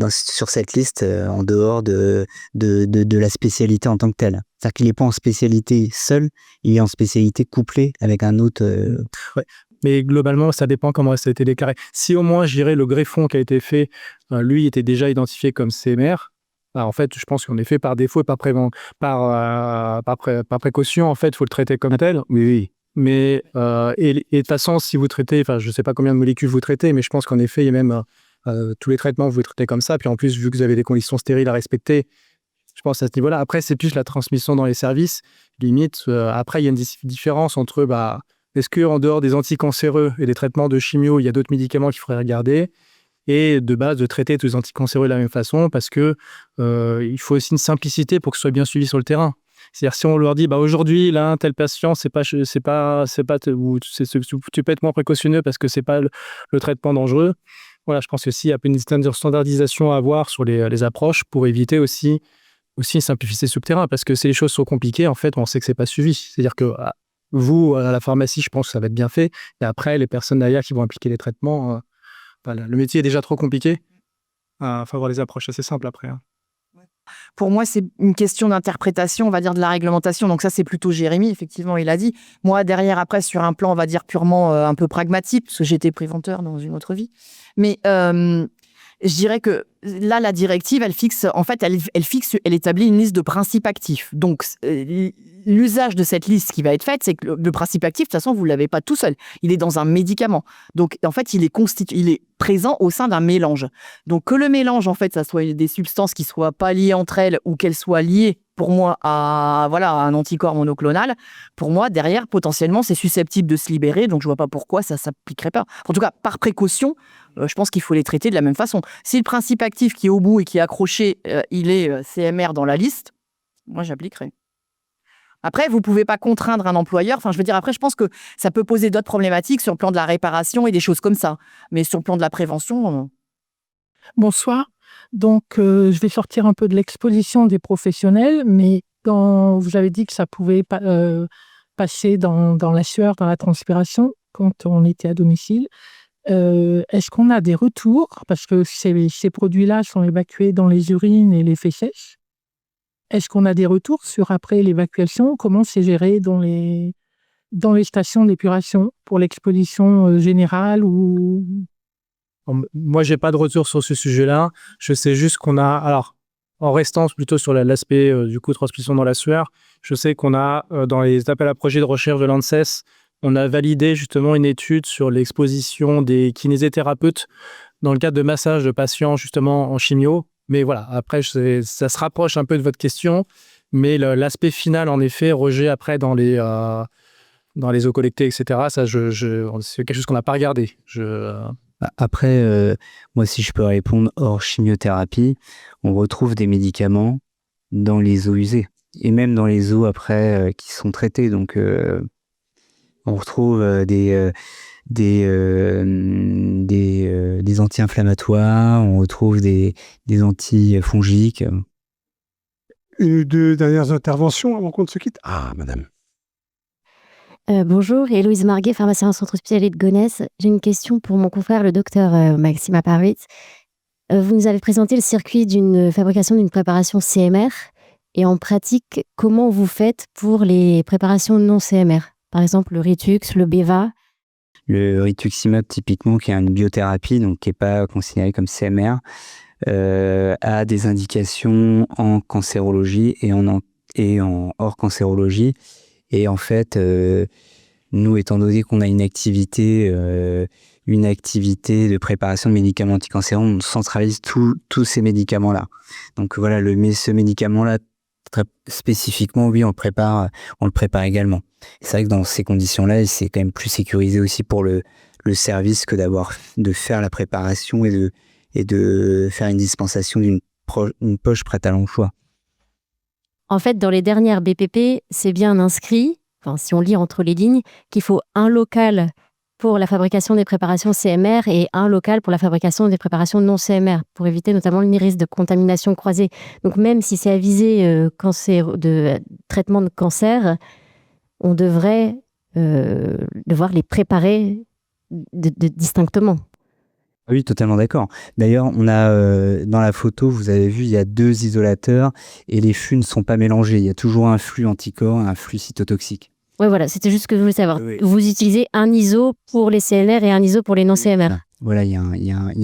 sur cette liste en dehors de la spécialité en tant que telle? C'est-à-dire qu'il n'est pas en spécialité seul, il est en spécialité couplée avec un autre... Ouais. Mais globalement, ça dépend comment ça a été déclaré. Si au moins, je dirais, le greffon qui a été fait, lui, était déjà identifié comme CMR, en fait, je pense qu'on est fait par défaut et par précaution. En fait, il faut le traiter comme tel. Oui. Mais, et de toute façon, si vous traitez, je ne sais pas combien de molécules vous traitez, mais je pense qu'en effet, il y a même tous les traitements, vous les traitez comme ça. Puis en plus, vu que vous avez des conditions stériles à respecter, je pense à ce niveau-là. Après, c'est plus la transmission dans les services. Limite, après, il y a une différence entre... est-ce qu'en dehors des anticancéreux et des traitements de chimio, il y a d'autres médicaments qu'il faudrait regarder? Et de base, de traiter tous les anticancéreux de la même façon, parce que il faut aussi une simplicité pour que ce soit bien suivi sur le terrain. C'est-à-dire, si on leur dit, aujourd'hui, là, tel patient, tu peux être moins précautionneux parce que c'est pas le traitement dangereux. Voilà, je pense que s'il y a une standardisation à avoir sur les approches pour éviter aussi une simplicité sur le terrain, parce que si les choses sont compliquées, en fait, on sait que c'est pas suivi. C'est-à-dire que vous, à la pharmacie, je pense que ça va être bien fait. Et après, les personnes derrière qui vont appliquer les traitements, le métier est déjà trop compliqué. Il faut avoir des approches assez simples après. Pour moi, c'est une question d'interprétation, on va dire, de la réglementation. Donc ça, c'est plutôt Jérémy, effectivement, il a dit. Moi, derrière, après, sur un plan, on va dire, purement un peu pragmatique, parce que j'étais préventeur dans une autre vie. Mais je dirais que là, la directive, elle établit une liste de principes actifs. Donc, l'usage de cette liste qui va être faite, c'est que le principe actif, de toute façon, vous ne l'avez pas tout seul. Il est dans un médicament. Donc, en fait, il est présent au sein d'un mélange. Donc, que le mélange, en fait, ça soit des substances qui ne soient pas liées entre elles ou qu'elles soient liées, pour moi, à un anticorps monoclonal, pour moi, derrière, potentiellement, c'est susceptible de se libérer. Donc, je ne vois pas pourquoi ça ne s'appliquerait pas. En tout cas, par précaution, je pense qu'il faut les traiter de la même façon. Si le principe actif qui est au bout et qui est accroché, il est CMR dans la liste, moi, j'appliquerai. Après, vous ne pouvez pas contraindre un employeur. Après, je pense que ça peut poser d'autres problématiques sur le plan de la réparation et des choses comme ça. Mais sur le plan de la prévention... Bonsoir. Donc, je vais sortir un peu de l'exposition des professionnels, mais quand vous avez dit que ça pouvait passer dans la sueur, dans la transpiration, quand on était à domicile, est-ce qu'on a des retours? Parce que ces produits-là sont évacués dans les urines et les fesses. Est-ce qu'on a des retours sur après l'évacuation? Comment c'est géré dans les stations d'épuration pour l'exposition générale ou... Moi, j'ai pas de retour sur ce sujet-là. Je sais juste qu'on a... Alors, en restant plutôt sur l'aspect transmission dans la sueur, je sais qu'on a, dans les appels à projets de recherche de l'ANSES, on a validé justement une étude sur l'exposition des kinésithérapeutes dans le cadre de massage de patients justement en chimio. Mais voilà, après, ça se rapproche un peu de votre question, mais l'aspect final, en effet, rejet après dans les eaux collectées, etc., ça, c'est quelque chose qu'on n'a pas regardé. Après, moi, si je peux répondre, hors chimiothérapie, on retrouve des médicaments dans les eaux usées et même dans les eaux après qui sont traitées. Donc, on retrouve des anti-inflammatoires, on retrouve des antifongiques. une ou deux dernières interventions avant qu'on ne se quitte. Ah, madame. Bonjour, Héloïse Marguet, pharmacienne au centre hospitalier de Gonesse. J'ai une question pour mon confrère, le docteur Maxime Aparvitz. Vous nous avez présenté le circuit d'une fabrication d'une préparation CMR. Et en pratique, comment vous faites pour les préparations non CMR? Par exemple, le Ritux, le Beva. Le rituximab, typiquement, qui est une biothérapie, donc qui n'est pas considéré comme CMR, a des indications en cancérologie et en hors cancérologie. Et en fait, nous, étant donné qu'on a une activité de préparation de médicaments anticancéreux, on centralise tous ces médicaments-là. Donc voilà, ce médicament-là, très spécifiquement, oui, on le prépare également. C'est vrai que dans ces conditions-là, c'est quand même plus sécurisé aussi pour le service que de faire la préparation et de faire une dispensation d'une poche prête à l'emploi. En fait, dans les dernières BPP, c'est bien inscrit, enfin, si on lit entre les lignes, qu'il faut un local pour la fabrication des préparations CMR et un local pour la fabrication des préparations non CMR, pour éviter notamment le risque de contamination croisée. Donc même si c'est avisé de traitement de cancer, on devrait devoir les préparer distinctement. Oui, totalement d'accord. D'ailleurs, on a dans la photo, vous avez vu, il y a 2 isolateurs et les flux ne sont pas mélangés. Il y a toujours un flux anticorps et un flux cytotoxique. Oui, voilà, c'était juste ce que je voulais savoir. Oui. Vous utilisez un ISO pour les CNR et un ISO pour les non-CMR. Voilà, il y a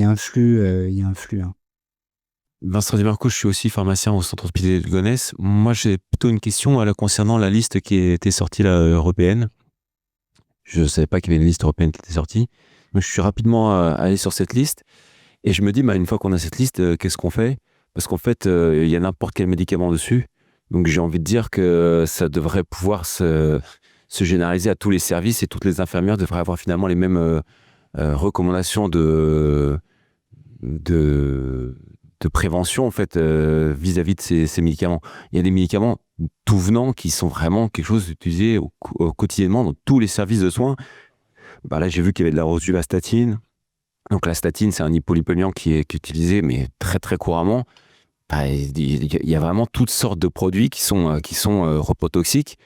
un flux. Hein. Vincent Desmarco, je suis aussi pharmacien au centre hospitalier de Gonesse. Moi, j'ai plutôt une question concernant la liste qui était sortie, européenne. Je ne savais pas qu'il y avait une liste européenne qui était sortie. Mais je suis rapidement allé sur cette liste et je me dis, une fois qu'on a cette liste, qu'est-ce qu'on fait? Parce qu'en fait, il y a n'importe quel médicament dessus. Donc, j'ai envie de dire que ça devrait pouvoir se généraliser à tous les services et toutes les infirmières devraient avoir finalement les mêmes recommandations de prévention en fait vis-à-vis de ces médicaments. Il y a des médicaments tout venant qui sont vraiment quelque chose d'utilisé quotidiennement dans tous les services de soins. Là, j'ai vu qu'il y avait de la rosuvastatine. Donc, la statine, c'est un hypolipomien qui est utilisé, mais très, très couramment. Il y a vraiment toutes sortes de produits qui sont reprotoxiques.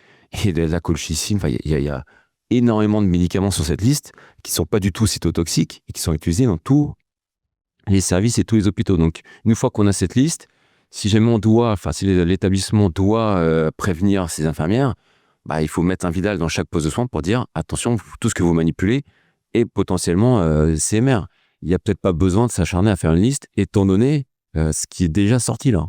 Et de la colchicine, il y a énormément de médicaments sur cette liste qui ne sont pas du tout cytotoxiques et qui sont utilisés dans tous les services et tous les hôpitaux. Donc, une fois qu'on a cette liste, si jamais si l'établissement doit prévenir ses infirmières, il faut mettre un Vidal dans chaque poste de soins pour dire attention, tout ce que vous manipulez est potentiellement CMR. Il n'y a peut-être pas besoin de s'acharner à faire une liste, étant donné ce qui est déjà sorti là.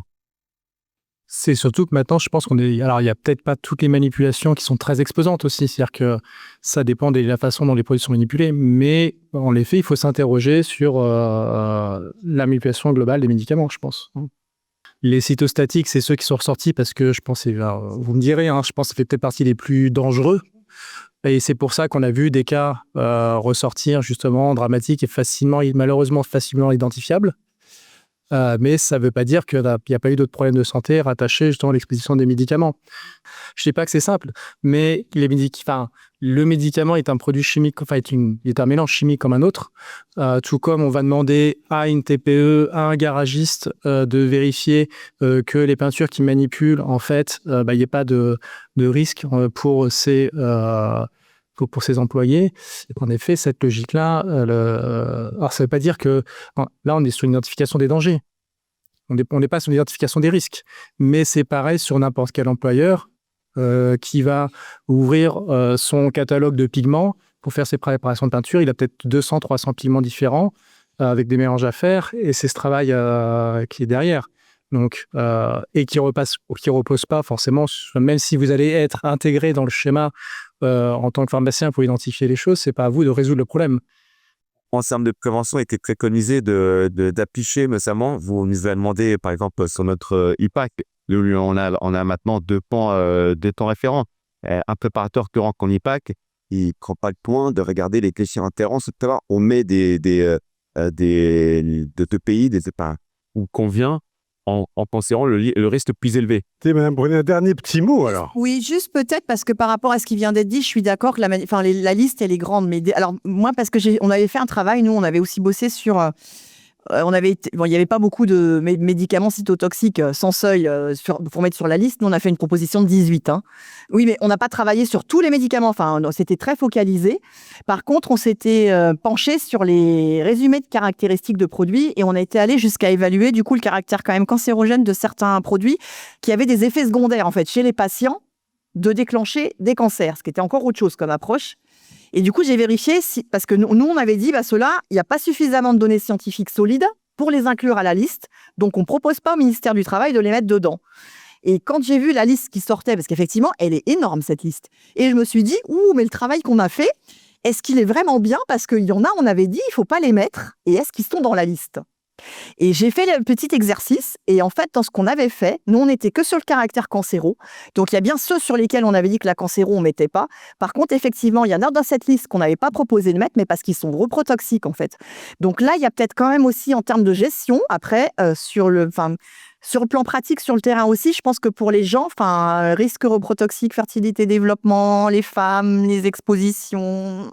C'est surtout que maintenant, je pense alors, il n'y a peut-être pas toutes les manipulations qui sont très exposantes aussi. C'est-à-dire que ça dépend de la façon dont les produits sont manipulés. Mais en effet, il faut s'interroger sur la manipulation globale des médicaments, je pense. Les cytostatiques, c'est ceux qui sont ressortis parce que je pense, vous me direz, je pense que ça fait peut-être partie des plus dangereux. Et c'est pour ça qu'on a vu des cas ressortir justement dramatiques et malheureusement facilement identifiables. Mais ça ne veut pas dire qu'il n'y a pas eu d'autres problèmes de santé rattachés justement à l'exposition des médicaments. Je ne dis pas que c'est simple, mais le médicament est un produit chimique, il est un mélange chimique comme un autre, tout comme on va demander à une TPE, à un garagiste de vérifier que les peintures qu'il manipule, en fait, il n'y ait pas de risque pour ses employés. Et en effet, cette logique-là, alors ça ne veut pas dire que là, on est sur une identification des dangers. On n'est pas sur l'identification des risques. Mais c'est pareil sur n'importe quel employeur qui va ouvrir son catalogue de pigments pour faire ses préparations de peinture. Il a peut-être 200, 300 pigments différents avec des mélanges à faire. Et c'est ce travail qui est derrière. Donc, et qui repose pas forcément, même si vous allez être intégré dans le schéma en tant que pharmacien pour identifier les choses, c'est pas à vous de résoudre le problème. En termes de prévention, il était préconisé d'afficher notamment. Vous nous avez demandé, par exemple, sur notre IPAC, on a maintenant 2 temps référents. Un préparateur courant qu'on IPAC, il ne prend pas le point de regarder les clichés interrants, etc. On met des pays, où convient en considérant le risque plus élevé. Madame Brunet, un dernier petit mot alors. Oui, juste peut-être parce que par rapport à ce qui vient d'être dit, je suis d'accord que la liste, elle est grande. Mais alors moi, parce que on avait fait un travail, nous, on avait aussi bossé sur il n'y avait pas beaucoup de médicaments cytotoxiques sans seuil pour mettre sur la liste. Nous, on a fait une proposition de 18. Hein. Oui, mais on n'a pas travaillé sur tous les médicaments. Enfin, c'était très focalisé. Par contre, on s'était penché sur les résumés de caractéristiques de produits et on a été allé jusqu'à évaluer du coup le caractère quand même cancérogène de certains produits qui avaient des effets secondaires en fait chez les patients de déclencher des cancers, ce qui était encore autre chose comme approche. Et du coup, j'ai vérifié, parce que nous, on avait dit, ceux-là, il n'y a pas suffisamment de données scientifiques solides pour les inclure à la liste. Donc, on ne propose pas au ministère du Travail de les mettre dedans. Et quand j'ai vu la liste qui sortait, parce qu'effectivement, elle est énorme, cette liste. Et je me suis dit, mais le travail qu'on a fait, est-ce qu'il est vraiment bien? Parce qu'il y en a, on avait dit, il ne faut pas les mettre. Et est-ce qu'ils sont dans la liste? Et j'ai fait le petit exercice. Et en fait, dans ce qu'on avait fait, nous, on n'était que sur le caractère cancéro. Donc, il y a bien ceux sur lesquels on avait dit que la cancéro, on ne mettait pas. Par contre, effectivement, il y en a dans cette liste qu'on n'avait pas proposé de mettre, mais parce qu'ils sont reprotoxiques, en fait. Donc là, il y a peut-être quand même aussi, en termes de gestion, après, sur le plan pratique, sur le terrain aussi, je pense que pour les gens, risque reprotoxique, fertilité, développement, les femmes, les expositions...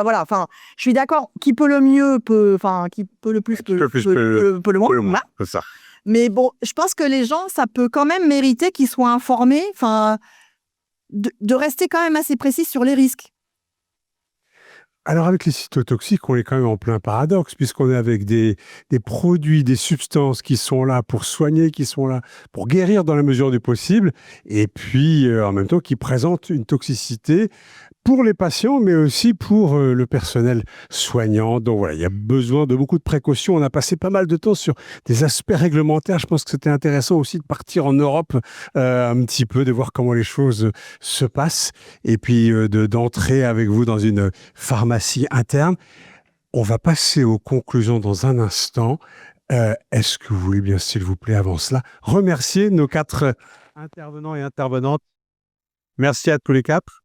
voilà, je suis d'accord, qui peut le mieux, qui peut le plus, peut le moins. C'est ça. Mais bon, je pense que les gens, ça peut quand même mériter qu'ils soient informés, de rester quand même assez précis sur les risques. Alors, avec les cytotoxiques, on est quand même en plein paradoxe, puisqu'on est avec des produits, des substances qui sont là pour soigner, qui sont là pour guérir dans la mesure du possible, et puis en même temps qui présentent une toxicité pour les patients, mais aussi pour le personnel soignant. Donc voilà, il y a besoin de beaucoup de précautions. On a passé pas mal de temps sur des aspects réglementaires. Je pense que c'était intéressant aussi de partir en Europe un petit peu, de voir comment les choses se passent, et puis d'entrer avec vous dans une pharmacie interne. On va passer aux conclusions dans un instant. Est-ce que vous voulez bien, s'il vous plaît, avant cela, remercier nos 4 intervenants et intervenantes? Merci à tous les 4.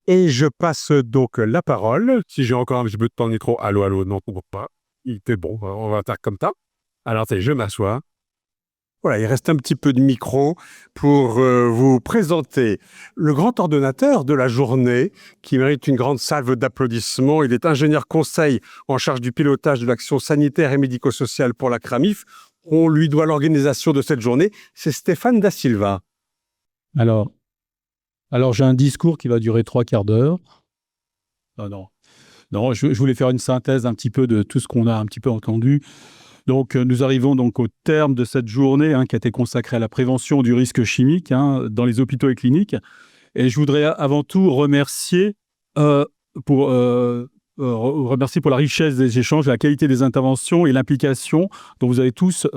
Et je passe donc la parole. Si j'ai encore un petit peu de temps de micro, allô, non, pas. Il était bon, on va faire comme ça. Alors, je m'assois. Voilà, il reste un petit peu de micro pour vous présenter le grand ordonnateur de la journée qui mérite une grande salve d'applaudissements. Il est ingénieur conseil en charge du pilotage de l'action sanitaire et médico-sociale pour la CRAMIF. On lui doit l'organisation de cette journée. C'est Stéphane Da Silva. Alors, j'ai un discours qui va durer 3 quarts d'heure. Non, je voulais faire une synthèse un petit peu de tout ce qu'on a un petit peu entendu. Donc, nous arrivons donc au terme de cette journée qui a été consacrée à la prévention du risque chimique dans les hôpitaux et cliniques. Et je voudrais avant tout remercier pour la richesse des échanges, la qualité des interventions et l'implication dont vous avez tous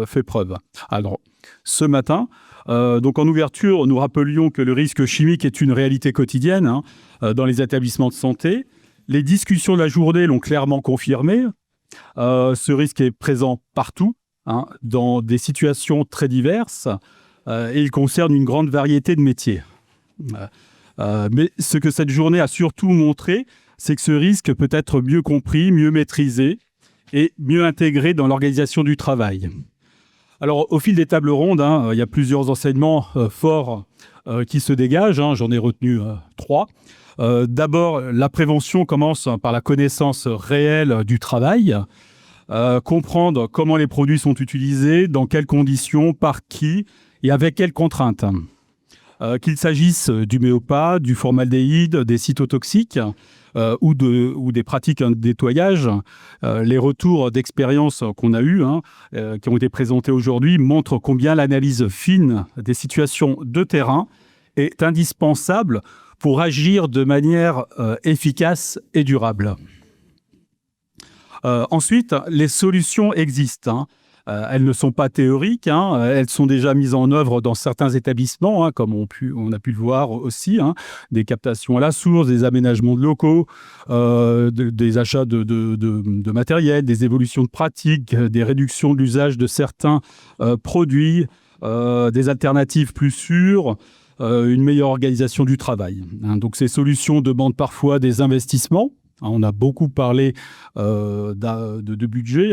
fait preuve. Alors, ce matin, donc en ouverture, nous rappelions que le risque chimique est une réalité quotidienne dans les établissements de santé. Les discussions de la journée l'ont clairement confirmé. Ce risque est présent partout, dans des situations très diverses, et il concerne une grande variété de métiers. Mais ce que cette journée a surtout montré, c'est que ce risque peut être mieux compris, mieux maîtrisé et mieux intégré dans l'organisation du travail. Alors, au fil des tables rondes, il y a plusieurs enseignements forts qui se dégagent. J'en ai retenu 3. D'abord, la prévention commence par la connaissance réelle du travail. Comprendre comment les produits sont utilisés, dans quelles conditions, par qui et avec quelles contraintes. Qu'il s'agisse du méopa, du formaldéhyde, des cytotoxiques ou des pratiques de nettoyage, les retours d'expérience qu'on a eus, qui ont été présentés aujourd'hui, montrent combien l'analyse fine des situations de terrain est indispensable pour agir de manière efficace et durable. Ensuite, les solutions existent. Elles ne sont pas théoriques, elles sont déjà mises en œuvre dans certains établissements, comme on a pu le voir aussi, des captations à la source, des aménagements de locaux, des achats de matériel, des évolutions de pratiques, des réductions de l'usage de certains produits, des alternatives plus sûres, une meilleure organisation du travail. Donc ces solutions demandent parfois des investissements. On a beaucoup parlé de budget,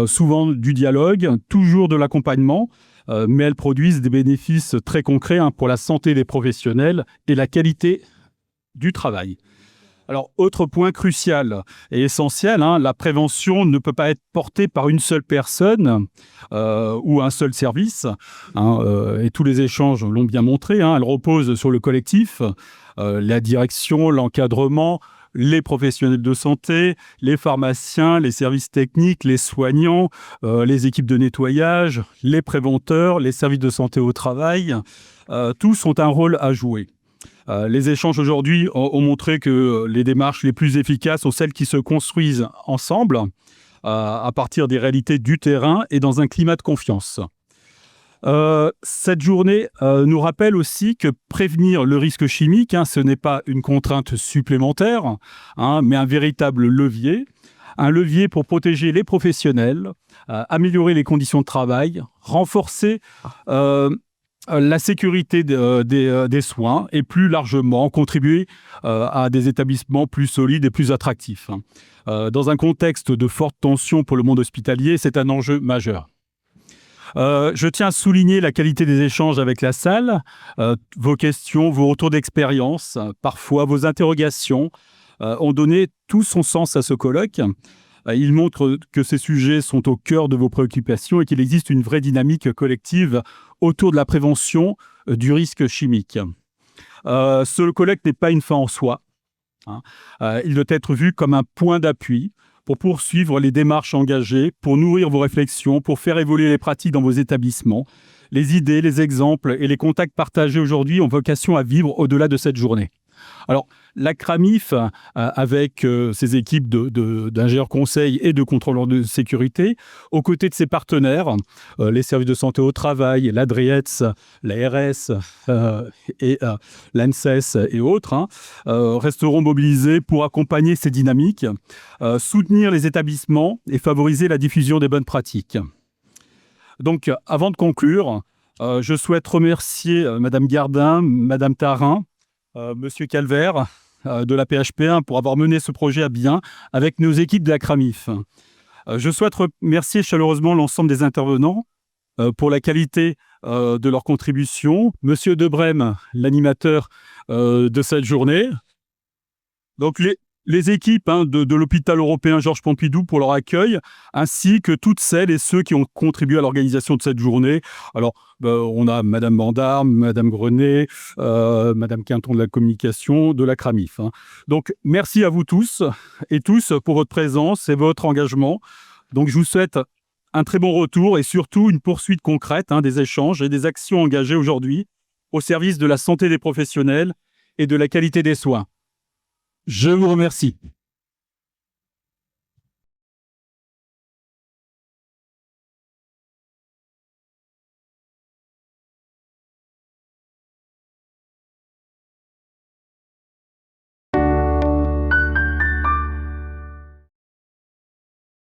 souvent du dialogue, toujours de l'accompagnement, mais elles produisent des bénéfices très concrets pour la santé des professionnels et la qualité du travail. Alors, autre point crucial et essentiel, la prévention ne peut pas être portée par une seule personne ou un seul service. Et tous les échanges l'ont bien montré. Elle repose sur le collectif, la direction, l'encadrement, les professionnels de santé, les pharmaciens, les services techniques, les soignants, les équipes de nettoyage, les préventeurs, les services de santé au travail. Tous ont un rôle à jouer. Les échanges aujourd'hui ont montré que les démarches les plus efficaces sont celles qui se construisent ensemble, à partir des réalités du terrain et dans un climat de confiance. Cette journée nous rappelle aussi que prévenir le risque chimique, ce n'est pas une contrainte supplémentaire, mais un véritable levier. Un levier pour protéger les professionnels, améliorer les conditions de travail, renforcer la sécurité des soins et plus largement contribuer à des établissements plus solides et plus attractifs. Dans un contexte de forte tension pour le monde hospitalier, c'est un enjeu majeur. Je tiens à souligner la qualité des échanges avec la salle, vos questions, vos retours d'expérience, parfois vos interrogations ont donné tout son sens à ce colloque. Il montre que ces sujets sont au cœur de vos préoccupations et qu'il existe une vraie dynamique collective autour de la prévention du risque chimique. Ce colloque n'est pas une fin en soi. Il doit être vu comme un point d'appui pour poursuivre les démarches engagées, pour nourrir vos réflexions, pour faire évoluer les pratiques dans vos établissements. Les idées, les exemples et les contacts partagés aujourd'hui ont vocation à vivre au-delà de cette journée. Alors, la CRAMIF, avec ses équipes d'ingénieurs conseils et de contrôleurs de sécurité, aux côtés de ses partenaires, les services de santé au travail, l'ADRIETS, l'ARS et l'ANSES et autres, resteront mobilisés pour accompagner ces dynamiques, soutenir les établissements et favoriser la diffusion des bonnes pratiques. Donc, avant de conclure, je souhaite remercier Madame Gardin, Madame Tarin, Monsieur Calvaire de la PHP1 pour avoir mené ce projet à bien avec nos équipes de la CRAMIF. Je souhaite remercier chaleureusement l'ensemble des intervenants pour la qualité de leur contribution. Monsieur Debrem, l'animateur de cette journée. Donc les équipes de l'hôpital européen Georges Pompidou pour leur accueil, ainsi que toutes celles et ceux qui ont contribué à l'organisation de cette journée. Alors, on a Madame Bandarme, Madame Grenet, Madame Quinton de la communication, de la CRAMIF. Donc, merci à vous tous et tous pour votre présence et votre engagement. Donc, je vous souhaite un très bon retour et surtout une poursuite concrète des échanges et des actions engagées aujourd'hui au service de la santé des professionnels et de la qualité des soins. Je vous remercie.